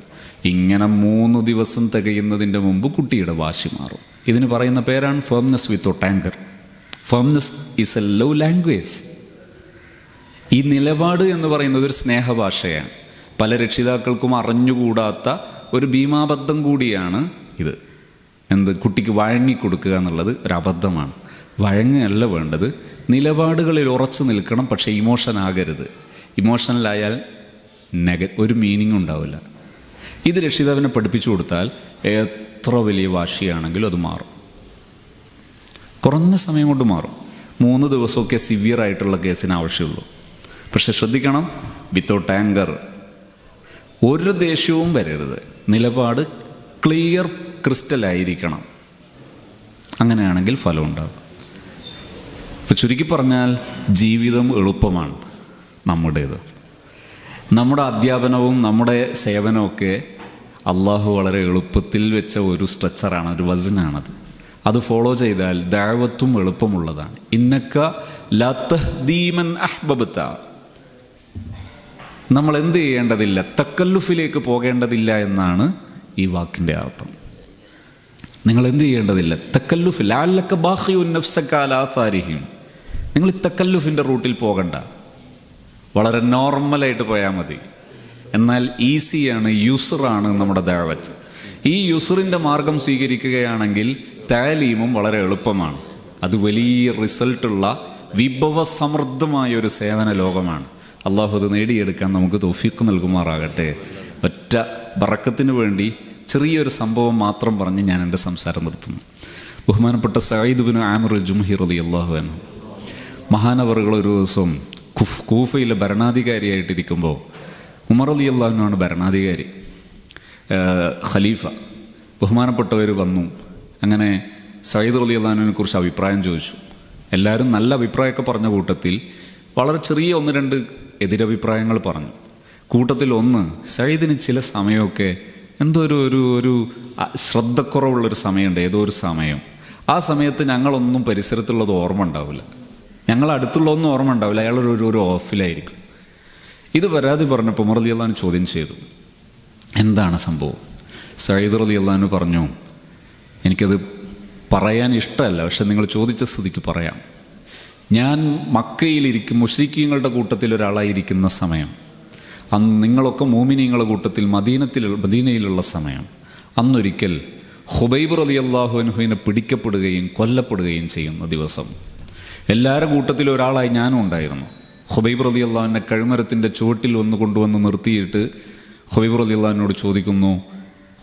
ഇങ്ങനെ 3 ദിവസം തികയുന്നതിൻ്റെ മുമ്പ് കുട്ടിയുടെ വാശി മാറും. ഇതിന് പറയുന്ന പേരാണ് firmness without anchor. Firmness is A love language. ഈ നിലപാട് എന്ന് പറയുന്നത് ഒരു സ്നേഹഭാഷയാണ്. പല രക്ഷിതാക്കൾക്കും അറിഞ്ഞുകൂടാത്ത ഒരു ഭീമാബദ്ധം കൂടിയാണ് ഇത്. കുട്ടിക്ക് വഴങ്ങിക്കൊടുക്കുക എന്നുള്ളത് ഒരു അബദ്ധമാണ്. വഴങ്ങുകയല്ല വേണ്ടത്, നിലപാടുകളിൽ ഉറച്ചു നിൽക്കണം. പക്ഷേ ഇമോഷൻ ആകരുത്. ഇമോഷണലായാൽ ഒരു മീനിങ് ഉണ്ടാവില്ല. ഇത് രക്ഷിതാവിനെ പഠിപ്പിച്ചു കൊടുത്താൽ എത്ര വലിയ വാശിയാണെങ്കിലും അത് മാറും. കുറഞ്ഞ സമയം കൊണ്ട് മാറും. 3 ദിവസമൊക്കെ സിവിയർ ആയിട്ടുള്ള കേസിന് ആവശ്യമുള്ളൂ. പക്ഷെ ശ്രദ്ധിക്കണം, വിത്തൗട്ട് ആങ്കർ. ഒരു ദേഷ്യവും വരരുത്. നിലപാട് ക്ലിയർ ക്രിസ്റ്റലായിരിക്കണം. അങ്ങനെയാണെങ്കിൽ ഫലം ഉണ്ടാകും. ഇപ്പം ചുരുക്കി പറഞ്ഞാൽ ജീവിതം എളുപ്പമാണ് നമ്മുടേത്. നമ്മുടെ അധ്യാപനവും നമ്മുടെ സേവനമൊക്കെ അള്ളാഹു വളരെ എളുപ്പത്തിൽ വെച്ച ഒരു സ്ട്രക്ചറാണ്, ഒരു വസനാണത്. അത് ഫോളോ ചെയ്താൽ ദഅവത്തും എളുപ്പമുള്ളതാണ്. ഇന്നക ലാ തഹ്ദീ മൻ അഹ്ബബ്ത. നമ്മൾ എന്ത് ചെയ്യേണ്ടതില്ല, തക്കല്ലുഫിലേക്ക് പോകേണ്ടതില്ല എന്നാണ് ഈ വാക്കിൻ്റെ അർത്ഥം. നിങ്ങൾ എന്ത് ചെയ്യേണ്ടതില്ല, തക്കല്ലുഫ്. ലഅല്ലക ബാഖിയുൻ നഫ്സക അലാ ആസാരിഹിം. നിങ്ങൾ ഈ തക്കല്ലുഫിൻ്റെ റൂട്ടിൽ പോകണ്ട. വളരെ നോർമലായിട്ട് പോയാൽ മതി. എന്നാൽ ഈസിയാണ്, യൂസറാണ് നമ്മുടെ ദഅവത്ത്. ഈ യൂസറിൻ്റെ മാർഗം സ്വീകരിക്കുകയാണെങ്കിൽ താലീമും വളരെ എളുപ്പമാണ്. അത് വലിയ റിസൾട്ടുള്ള വിഭവസമൃദ്ധമായ ഒരു സേവന ലോകമാണ്. അള്ളാഹു അത് നേടിയെടുക്കാൻ നമുക്ക് തൗഫീഖ് നൽകുമാറാകട്ടെ. ഒറ്റ ബറക്കത്തിന് വേണ്ടി ചെറിയൊരു സംഭവം മാത്രം പറഞ്ഞ് ഞാൻ എൻ്റെ സംസാരം നിർത്തുന്നു. ബഹുമാനപ്പെട്ട സഈദ് ബിൻ ആമിർ ജുംഹി റളിയല്ലാഹു അൻഹു മഹാനവറുകൾ ഒരു ദിവസം കൂഫയിലെ ഭരണാധികാരിയായിട്ടിരിക്കുമ്പോൾ, ഉമർ റളിയല്ലാഹു അൻഹു ആണ് ഭരണാധികാരി, ഖലീഫ. ബഹുമാനപ്പെട്ടവർ വന്നു. അങ്ങനെ സഈദ് റളിയല്ലാഹു അൻഹുവിനെ കുറിച്ച് അഭിപ്രായം ചോദിച്ചു. എല്ലാവരും നല്ല അഭിപ്രായമൊക്കെ പറഞ്ഞ കൂട്ടത്തിൽ വളരെ ചെറിയ 1-2 എതിരഭിപ്രായങ്ങൾ പറഞ്ഞു. കൂട്ടത്തിൽ ഒന്ന്, സഈദിന് ചില സമയമൊക്കെ എന്തോ ഒരു ശ്രദ്ധക്കുറവുള്ളൊരു സമയമുണ്ട്, ഏതോ ഒരു സമയം. ആ സമയത്ത് ഞങ്ങളൊന്നും പരിസരത്തുള്ളത് ഓർമ്മ ഉണ്ടാവില്ല, ഞങ്ങൾ അടുത്തുള്ളതൊന്നും ഓർമ്മ ഉണ്ടാവില്ല, അയാളൊരു ഓഫിലായിരിക്കും. ഇത് പരാതി പറഞ്ഞപ്പോൾ ഉമർ റളിയല്ലാഹു അൻഹു ചോദ്യം ചെയ്തു, എന്താണ് സംഭവം? സഈദ് റളിയല്ലാഹു അൻഹു പറഞ്ഞു, എനിക്കത് പറയാൻ ഇഷ്ടമല്ല, പക്ഷെ നിങ്ങൾ ചോദിച്ച സ്ഥിതിക്ക് പറയാം. ഞാൻ മക്കയിലിരിക്കും മുശ്രിക്കീങ്ങളുടെ കൂട്ടത്തിൽ ഒരാളായിരിക്കുന്ന സമയം, അന്ന് നിങ്ങളൊക്കെ മോമിനീങ്ങളുടെ കൂട്ടത്തിൽ മദീനയിലുള്ള സമയം, അന്നൊരിക്കൽ ഖുബൈബ് റളിയല്ലാഹു അൻഹുവിനെ പിടിക്കപ്പെടുകയും കൊല്ലപ്പെടുകയും ചെയ്യുന്ന ദിവസം. എല്ലാവരുടെ കൂട്ടത്തിലും ഒരാളായി ഞാനും ഉണ്ടായിരുന്നു. ഖുബൈബ് റളിയല്ലാഹു അൻഹു കഴുമരത്തിൻ്റെ ചുവട്ടിൽ കൊണ്ടുവന്ന് നിർത്തിയിട്ട് ഖുബൈബ് റളിയല്ലാഹു അൻഹുവിനോട് ചോദിക്കുന്നു,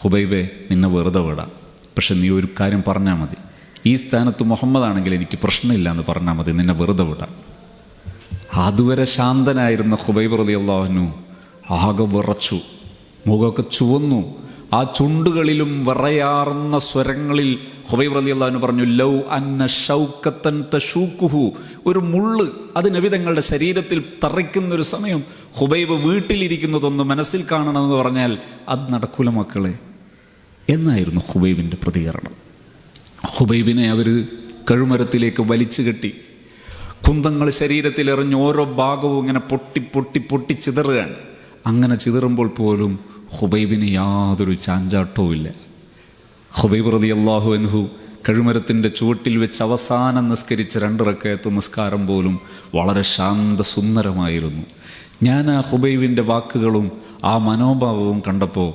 ഖുബൈബേ, നിന്നെ വെറുതെ വിടാം, പക്ഷെ നീ ഒരു കാര്യം പറഞ്ഞാൽ മതി, ഈ സ്ഥാനത്ത് മുഹമ്മദ് ആണെങ്കിൽ എനിക്ക് പ്രശ്നമില്ല എന്ന് പറഞ്ഞാൽ മതി, നിന്നെ വെറുതെ വിടാം. അതുവരെ ശാന്തനായിരുന്ന ഖുബൈബ് റളിയല്ലാഹു അൻഹു ആകെ വിറച്ചു, മുഖമൊക്കെ ചുവന്നു. ആ ചുണ്ടുകളിലും വിറയാർന്ന സ്വരങ്ങളിൽ ഖുബൈബ് റളിയല്ലാഹു അൻഹു പറഞ്ഞു, ലൗ അന്ന ശൗക്കത്തൻ തശൂക്കുഹു. ഒരു മുള്ള് അത് നബി തങ്ങളുടെ ശരീരത്തിൽ തറയ്ക്കുന്നൊരു സമയം ഖുബൈബ് വീട്ടിലിരിക്കുന്നതൊന്ന് മനസ്സിൽ കാണണമെന്ന് പറഞ്ഞാൽ അത് നടക്കൂല മക്കളെ എന്നായിരുന്നു ഖുബൈബിൻ്റെ പ്രതികരണം. ഖുബൈബിനെ അവർ കഴുമരത്തിലേക്ക് വലിച്ചു കെട്ടി, കുന്തങ്ങൾ ശരീരത്തിലെറിഞ്ഞ് ഓരോ ഭാഗവും ഇങ്ങനെ പൊട്ടി ചിതറുകയാണ്. അങ്ങനെ ചിതറുമ്പോൾ പോലും ഖുബൈബിന് യാതൊരു ചാഞ്ചാട്ടവും ഇല്ല. ഖുബൈബ് റളിയല്ലാഹു അൻഹു കഴുമരത്തിൻ്റെ ചുവട്ടിൽ വെച്ച് അവസാനം നിസ്കരിച്ച 2 റക്അത്ത് നിസ്കാരം പോലും വളരെ ശാന്തസുന്ദരമായിരുന്നു. ഞാൻ ആ ഖുബൈബിൻ്റെ വാക്കുകളും ആ മനോഭാവവും കണ്ടപ്പോൾ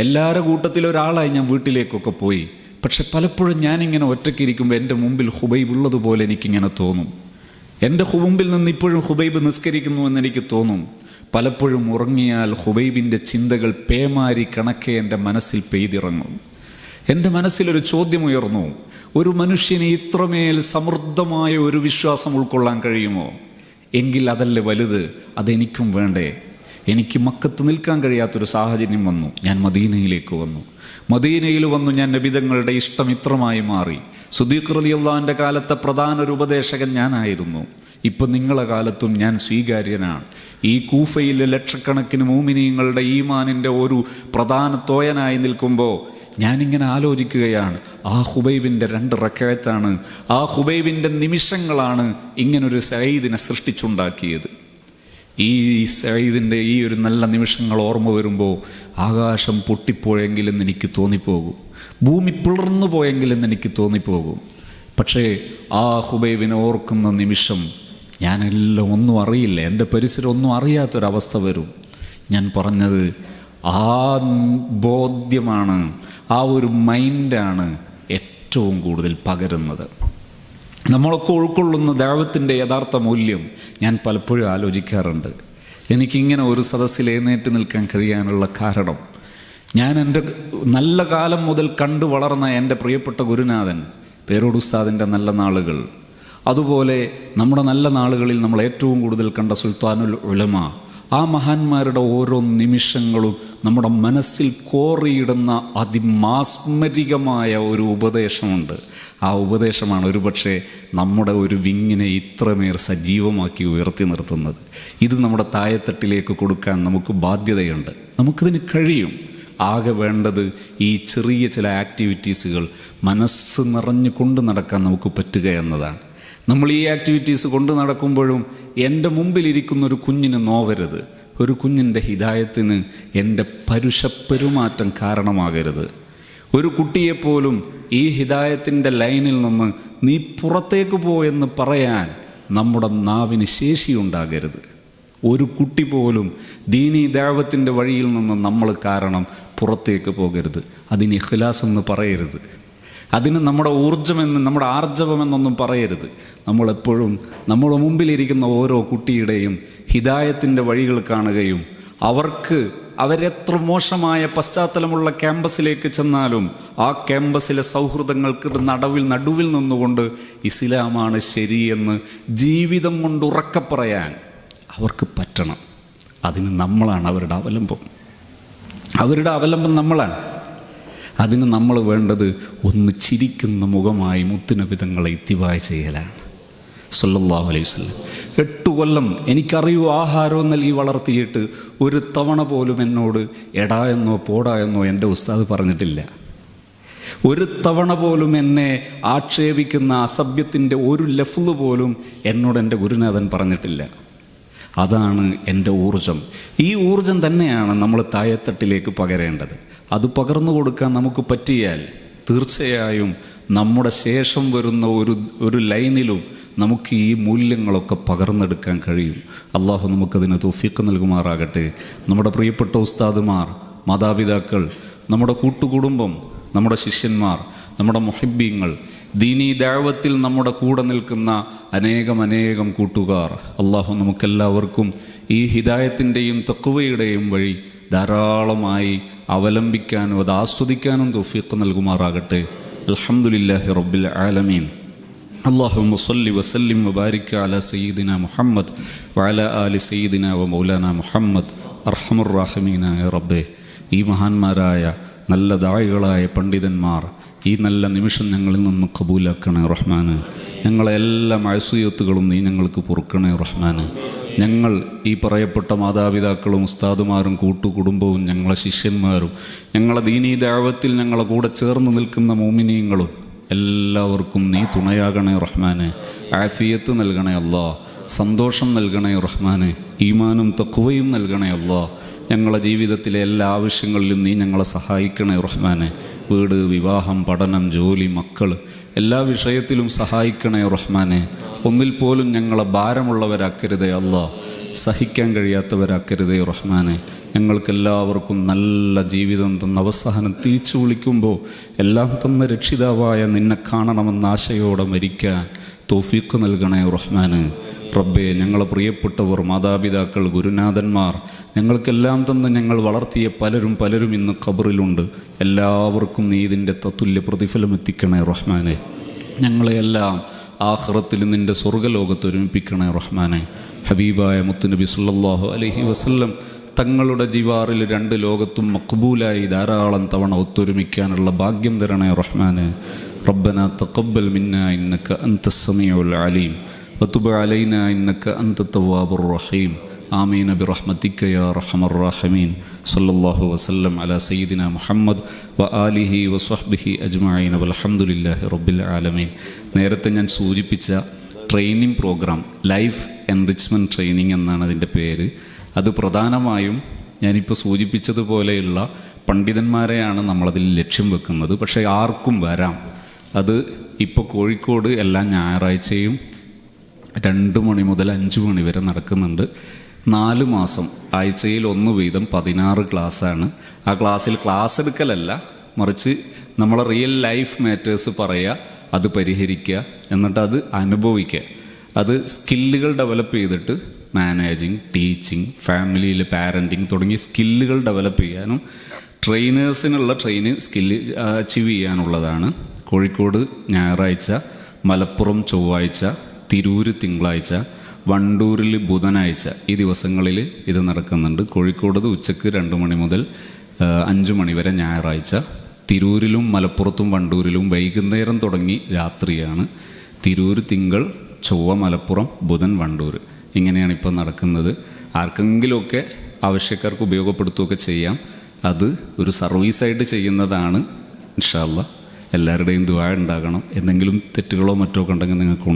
എല്ലാവരുടെ കൂട്ടത്തിലൊരാളായി ഞാൻ വീട്ടിലേക്കൊക്കെ പോയി. പക്ഷെ പലപ്പോഴും ഞാനിങ്ങനെ ഒറ്റയ്ക്കിരിക്കുമ്പോൾ എൻ്റെ മുമ്പിൽ ഖുബൈബ് ഉള്ളതുപോലെ എനിക്കിങ്ങനെ തോന്നും. എൻ്റെ മുമ്പിൽ നിന്ന് ഇപ്പോഴും ഖുബൈബ് നിസ്കരിക്കുന്നു എന്നെനിക്ക് തോന്നും. പലപ്പോഴും ഉറങ്ങിയാൽ ഖുബൈബിൻ്റെ ചിന്തകൾ പേമാരി കണക്കെ എൻ്റെ മനസ്സിൽ പെയ്തിറങ്ങും. എൻ്റെ മനസ്സിലൊരു ചോദ്യമുയർന്നു, ഒരു മനുഷ്യന് ഇത്രമേൽ സമൃദ്ധമായ ഒരു വിശ്വാസം ഉൾക്കൊള്ളാൻ കഴിയുമോ? എങ്കിൽ അതല്ലേ വലുത്, അതെനിക്കും വേണ്ടേ? എനിക്ക് മക്കത്ത് നിൽക്കാൻ കഴിയാത്തൊരു സാഹചര്യം വന്നു. ഞാൻ മദീനയിലേക്ക് വന്നു. മദീനയിൽ വന്നു ഞാൻ നബിതങ്ങളുടെ ഇഷ്ടമിത്രമായി മാറി. സുദീഖ് റളിയല്ലാഹുവിൻ്റെ കാലത്തെ പ്രധാന ഒരു ഉപദേശകൻ ഞാനായിരുന്നു. ഇപ്പം നിങ്ങളെ കാലത്തും ഞാൻ സ്വീകാര്യനാണ്. ഈ കൂഫയിലെ ലക്ഷക്കണക്കിന് മുഅ്മിനീങ്ങളുടെ ഈമാനിൻ്റെ ഒരു പ്രധാന തോയനായി നിൽക്കുമ്പോൾ ഞാനിങ്ങനെ ആലോചിക്കുകയാണ്, ആ ഹുബൈബിൻ്റെ 2 റക്അത്താണ്, ആ ഹുബൈബിൻ്റെ നിമിഷങ്ങളാണ് ഇങ്ങനൊരു സഈദിനെ സൃഷ്ടിച്ചുണ്ടാക്കിയത്. ഈ സഈദിൻ്റെ ഈ ഒരു നല്ല നിമിഷങ്ങൾ ഓർമ്മ വരുമ്പോൾ ആകാശം പൊട്ടിപ്പോയെങ്കിലെന്ന് എനിക്ക് തോന്നിപ്പോകും, ഭൂമി പിളർന്നു പോയെങ്കിലെന്ന് എനിക്ക് തോന്നിപ്പോകും. പക്ഷേ ആ ഹുബൈബിനെ ഓർക്കുന്ന നിമിഷം ഞാനെല്ലാം ഒന്നും അറിയില്ല, എൻ്റെ പരിസരം ഒന്നും അറിയാത്തൊരവസ്ഥ വരും. ഞാൻ പറഞ്ഞത് ആ ബോധ്യമാണ്, ആ ഒരു മൈൻഡാണ് ഏറ്റവും കൂടുതൽ പകരുന്നത്. നമ്മളൊക്കെ ഉൾക്കൊള്ളുന്ന ദഅവത്തിൻ്റെ യഥാർത്ഥ മൂല്യം ഞാൻ പലപ്പോഴും ആലോചിക്കാറുണ്ട്. എനിക്കിങ്ങനെ ഒരു സദസ്സിൽ എഴുന്നേറ്റ് നിൽക്കാൻ കഴിയാനുള്ള കാരണം, ഞാൻ എൻ്റെ നല്ല കാലം മുതൽ കണ്ടു വളർന്ന എൻ്റെ പ്രിയപ്പെട്ട ഗുരുനാഥൻ പേരോട് ഉസ്താദിൻ്റെ നല്ല നാളുകൾ, അതുപോലെ നമ്മുടെ നല്ല നാളുകളിൽ നമ്മൾ ഏറ്റവും കൂടുതൽ കണ്ട സുൽത്താനുൽ ഉലമ, ആ മഹാന്മാരുടെ ഓരോ നിമിഷങ്ങളും നമ്മുടെ മനസ്സിൽ കോറിയിടുന്ന അതിമാസ്മരികമായ ഒരു ഉപദേശമുണ്ട്. ആ ഉപദേശമാണ് ഒരുപക്ഷെ നമ്മുടെ ഒരു വിങ്ങിനെ ഇത്രമേർ സജീവമാക്കി ഉയർത്തി നിർത്തുന്നത്. ഇത് നമ്മുടെ താഴെത്തട്ടിലേക്ക് കൊടുക്കാൻ നമുക്ക് ബാധ്യതയുണ്ട്, നമുക്കിതിന് കഴിയും. ആകെ വേണ്ടത് ഈ ചെറിയ ചില ആക്ടിവിറ്റീസുകൾ മനസ്സ് നിറഞ്ഞു കൊണ്ട് നടക്കാൻ നമുക്ക് പറ്റുക എന്നതാണ്. നമ്മൾ ഈ ആക്ടിവിറ്റീസ് കൊണ്ട് നടക്കുമ്പോഴും എൻ്റെ മുമ്പിലിരിക്കുന്ന ഒരു കുഞ്ഞിന് നോവരുത്, ഒരു കുഞ്ഞിൻ്റെ ഹിദായത്തിന് എൻ്റെ പരുഷപ്പെരുമാറ്റം കാരണമാകരുത്. ഒരു കുട്ടിയെപ്പോലും ഈ ഹിദായത്തിൻ്റെ ലൈനിൽ നിന്ന് നീ പുറത്തേക്ക് പോയെന്ന് പറയാൻ നമ്മുടെ നാവിന് ശേഷിയുണ്ടാകരുത്. ഒരു കുട്ടി പോലും ദീനീ ദഅവത്തിൻ്റെ വഴിയിൽ നിന്ന് നമ്മൾ കാരണം പുറത്തേക്ക് പോകരുത്. അതിന് ഇഖ്ലാസ് എന്ന് പറയരുത്, അതിന് നമ്മുടെ ഊർജ്ജമെന്ന് നമ്മുടെ ആർജവമെന്നൊന്നും പറയരുത്. നമ്മളെപ്പോഴും നമ്മുടെ മുമ്പിലിരിക്കുന്ന ഓരോ കുട്ടിയുടെയും ഹിദായത്തിൻ്റെ വഴികൾ കാണുകയും അവരെത്ര മോശമായ പശ്ചാത്തലമുള്ള ക്യാമ്പസിലേക്ക് ചെന്നാലും ആ ക്യാമ്പസിലെ സൗഹൃദങ്ങൾക്ക് നടുവിൽ നിന്നുകൊണ്ട് ഇസ്ലാമാണ് ശരിയെന്ന് ജീവിതം കൊണ്ട് ഉറക്കെ പറയാൻ അവർക്ക് പറ്റണം. അതിന് നമ്മളാണ് അവരുടെ അവലംബം നമ്മളാണ്. അതിന് നമ്മൾ വേണ്ടത് ഒന്ന് ചിരിക്കുന്ന മുഖമായി മുത്തുനബി തങ്ങളെ ഇത്തിബാഅ ചെയ്യലാണ് സല്ലല്ലാഹു അലൈഹി വസല്ലം. 8 കൊല്ലം എനിക്കറിയൂ ആഹാരവും നൽകി വളർത്തിയിട്ട് ഒരു തവണ പോലും എന്നോട് എടാ എന്നോ പോടാ എന്നോ എൻ്റെ ഉസ്താദ് പറഞ്ഞിട്ടില്ല. ഒരു തവണ പോലും എന്നെ ആക്ഷേപിക്കുന്ന അസഭ്യത്തിൻ്റെ ഒരു ലഫ്ള് പോലും എന്നോട് എൻ്റെ ഗുരുനാഥൻ പറഞ്ഞിട്ടില്ല. അതാണ് എൻ്റെ ഊർജം. ഈ ഊർജം തന്നെയാണ് നമ്മൾ താഴെത്തട്ടിലേക്ക് പകരേണ്ടത്. അത് പകർന്നു കൊടുക്കാൻ നമുക്ക് പറ്റിയാൽ തീർച്ചയായും നമ്മുടെ ശേഷം വരുന്ന ഒരു ലൈനിലും നമുക്ക് ഈ മൂല്യങ്ങളൊക്കെ പകർന്നെടുക്കാൻ കഴിയും. അള്ളാഹു നമുക്കതിന് തൗഫീഖ് നൽകുമാറാകട്ടെ. നമ്മുടെ പ്രിയപ്പെട്ട ഉസ്താദുമാർ, മാതാപിതാക്കൾ, നമ്മുടെ കൂട്ടുകുടുംബം, നമ്മുടെ ശിഷ്യന്മാർ, നമ്മുടെ മുഹിബ്ബീങ്ങൾ, ദീനീ ദഅവത്തിൽ നമ്മുടെ കൂടെ നിൽക്കുന്ന അനേകം കൂട്ടുകാർ, അള്ളാഹു നമുക്കെല്ലാവർക്കും ഈ ഹിദായത്തിൻ്റെയും തഖ്വയുടെയും വഴി ധാരാളമായി അവലംബിക്കാനും അത് ആസ്വദിക്കാനും തൗഫീഖ് നൽകുമാറാകട്ടെ. അൽഹംദുലില്ലാഹി റബ്ബിൽ ആലമീൻ. അല്ലാഹുമ്മ സ്വല്ലി വസല്ലിം വബാരിക് അലാ സയ്യിദിന മുഹമ്മദ് വഅലാ ആലി സയ്യിദിന വമൗലാന മുഹമ്മദ്. അർഹമുർ റഹീമീനായ റബ്ബേ, ഈ മഹാന്മാരായ നല്ല ദായികളായ പണ്ഡിതന്മാർ ഈ നല്ല നിമിഷം ഞങ്ങളിൽ നിന്ന് കബൂലാക്കണേ റഹ്മാന്. ഞങ്ങളെ എല്ലാ മഅസിയത്തുകളും നീ ഞങ്ങൾക്ക് പൊറുക്കണേ റഹ്മാന്. ഞങ്ങൾ ഈ പറയപ്പെട്ട മാതാപിതാക്കളും ഉസ്താദുമാരും കൂട്ടുകുടുംബവും ഞങ്ങളെ ശിഷ്യന്മാരും ഞങ്ങളെ ദീനീ ദഅവത്തിൽ ഞങ്ങളെ കൂടെ ചേർന്ന് നിൽക്കുന്ന മുഅ്മിനീങ്ങളും എല്ലാവർക്കും നീ തുണയാകണേ റഹ്മാനെ. ആഫിയത്ത് നൽകണേ അല്ലാ, സന്തോഷം നൽകണേ റഹ്മാനെ, ഈമാനും തഖ്വയും നൽകണേ അല്ലാ. ഞങ്ങളുടെ ജീവിതത്തിലെ എല്ലാ ആവശ്യങ്ങളിലും നീ ഞങ്ങളെ സഹായിക്കണേ റഹ്മാനെ. വീട്, വിവാഹം, പഠനം, ജോലി, മക്കൾ, എല്ലാ വിഷയത്തിലും സഹായിക്കണേ റഹ്മാനെ. ഒന്നിൽ പോലും ഞങ്ങളെ ഭാരമുള്ളവരാക്കരുതേ അല്ലാ, സഹിക്കാൻ കഴിയാത്തവരാക്കരുതേ റഹ്മാനെ. ഞങ്ങൾക്കെല്ലാവർക്കും നല്ല ജീവിതം തന്ന അവസാനം തിരിച്ചു വിളിക്കുമ്പോൾ എല്ലാം തന്ന രക്ഷിതാവായ നിന്നെ കാണണമെന്ന ആശയോടെ മരിക്കാൻ തൗഫീഖ് നൽകണേ റഹ്മാന്. റബ്ബേ, ഞങ്ങളെ പ്രിയപ്പെട്ടവർ, മാതാപിതാക്കൾ, ഗുരുനാഥന്മാർ, ഞങ്ങൾക്കെല്ലാം തന്ന് ഞങ്ങൾ വളർത്തിയ പലരും ഇന്ന് ഖബറിലുണ്ട്. എല്ലാവർക്കും നീ ഇതിൻ്റെ തത്തുല്യ പ്രതിഫലം എത്തിക്കണേ റഹ്മാനെ. ഞങ്ങളെയെല്ലാം ആഖിറത്തിൽ നിൻ്റെ സ്വർഗ്ഗലോകത്ത് ഒരുമിപ്പിക്കണേ റഹ്മാനെ. ഹബീബായ മുത്തുനബി സല്ലല്ലാഹു അലൈഹി വസല്ലം തങ്ങളുടെ ജിവാറിൽ 2 ലോകത്തും മഖ്ബൂലായി ധാരാളം തവണ ഒത്തൊരുമിക്കാനുള്ള ഭാഗ്യം തരണേ റഹ്മാനെ. റബ്ബനാ തഖബ്ബൽ മിന്നാ ഇന്നക അൻതസ് സമീഉൽ അലീം വതുബ് അലൈനാ ഇന്നക അൻതത് തവ്വാബുർ റഹീം. ആമീൻ ബിറഹ്മതിക യാ അർഹമർ റഹീമീൻ. സല്ലല്ലാഹു വസല്ലം അലാ സയ്യിദിനാ മുഹമ്മദ് വ ആലിഹി വസ്വഹ്ബിഹി അജ്മഈൻ വൽഹംദുലില്ലാഹി റബ്ബിൽ ആലമീൻ. നേരത്തെ ഞാൻ സൂചിപ്പിച്ച training programme life enrichment training എന്നാണ് അതിൻ്റെ പേര്. അത് പ്രധാനമായും ഞാനിപ്പോൾ സൂചിപ്പിച്ചതുപോലെയുള്ള പണ്ഡിതന്മാരെയാണ് നമ്മളതിൽ ലക്ഷ്യം വെക്കുന്നത്. പക്ഷേ ആർക്കും വരാം. അത് ഇപ്പോൾ കോഴിക്കോട് എല്ലാ ഞായറാഴ്ചയും 2 മണി മുതൽ 5 മണി വരെ നടക്കുന്നുണ്ട്. 4 മാസം ആഴ്ചയിൽ 1 വീതം 16 ക്ലാസ്സാണ്. ആ ക്ലാസ്സിൽ ക്ലാസ് എടുക്കലല്ല, മറിച്ച് നമ്മളെ റിയൽ ലൈഫ് മാറ്റേഴ്സ് പറയുക, അത് പരിഹരിക്കുക, എന്നിട്ട് അത് അനുഭവിക്കുക. അത് സ്കില്ലുകൾ ഡെവലപ്പ് ചെയ്തിട്ട് മാനേജിങ്, ടീച്ചിങ്, ഫാമിലിയിൽ പാരൻറ്റിങ് തുടങ്ങിയ സ്കില്ലുകൾ ഡെവലപ്പ് ചെയ്യാനും ട്രെയിനേഴ്സിനുള്ള സ്കില്ല് അച്ചീവ് ചെയ്യാനുള്ളതാണ്. കോഴിക്കോട് ഞായറാഴ്ച, മലപ്പുറം ചൊവ്വാഴ്ച, തിരൂര് തിങ്കളാഴ്ച, വണ്ടൂരിൽ ബുധനാഴ്ച, ഈ ദിവസങ്ങളിൽ ഇത് നടക്കുന്നുണ്ട്. കോഴിക്കോട് ഉച്ചയ്ക്ക് 2 മണി മുതൽ 5 മണി വരെ ഞായറാഴ്ച. തിരൂരിലും മലപ്പുറത്തും വണ്ടൂരിലും വൈകുന്നേരം തുടങ്ങി രാത്രിയാണ്. തിരൂര് തിങ്കൾ, ചൊവ്വ മലപ്പുറം, ബുധൻ വണ്ടൂർ, ഇങ്ങനെയാണ് ഇപ്പോൾ നടക്കുന്നത്. ആർക്കെങ്കിലുമൊക്കെ ആവശ്യക്കാർക്ക് ഉപയോഗപ്പെടുത്തുകയൊക്കെ ചെയ്യാം. അത് ഒരു സർവീസായിട്ട് ചെയ്യുന്നതാണ്. ഇൻഷാ അല്ലാഹ് എല്ലാവരുടെയും ദുആ ഉണ്ടാകണം. എന്തെങ്കിലും തെറ്റുകളോ മറ്റോ ഉണ്ടെങ്കിൽ നിങ്ങൾക്ക്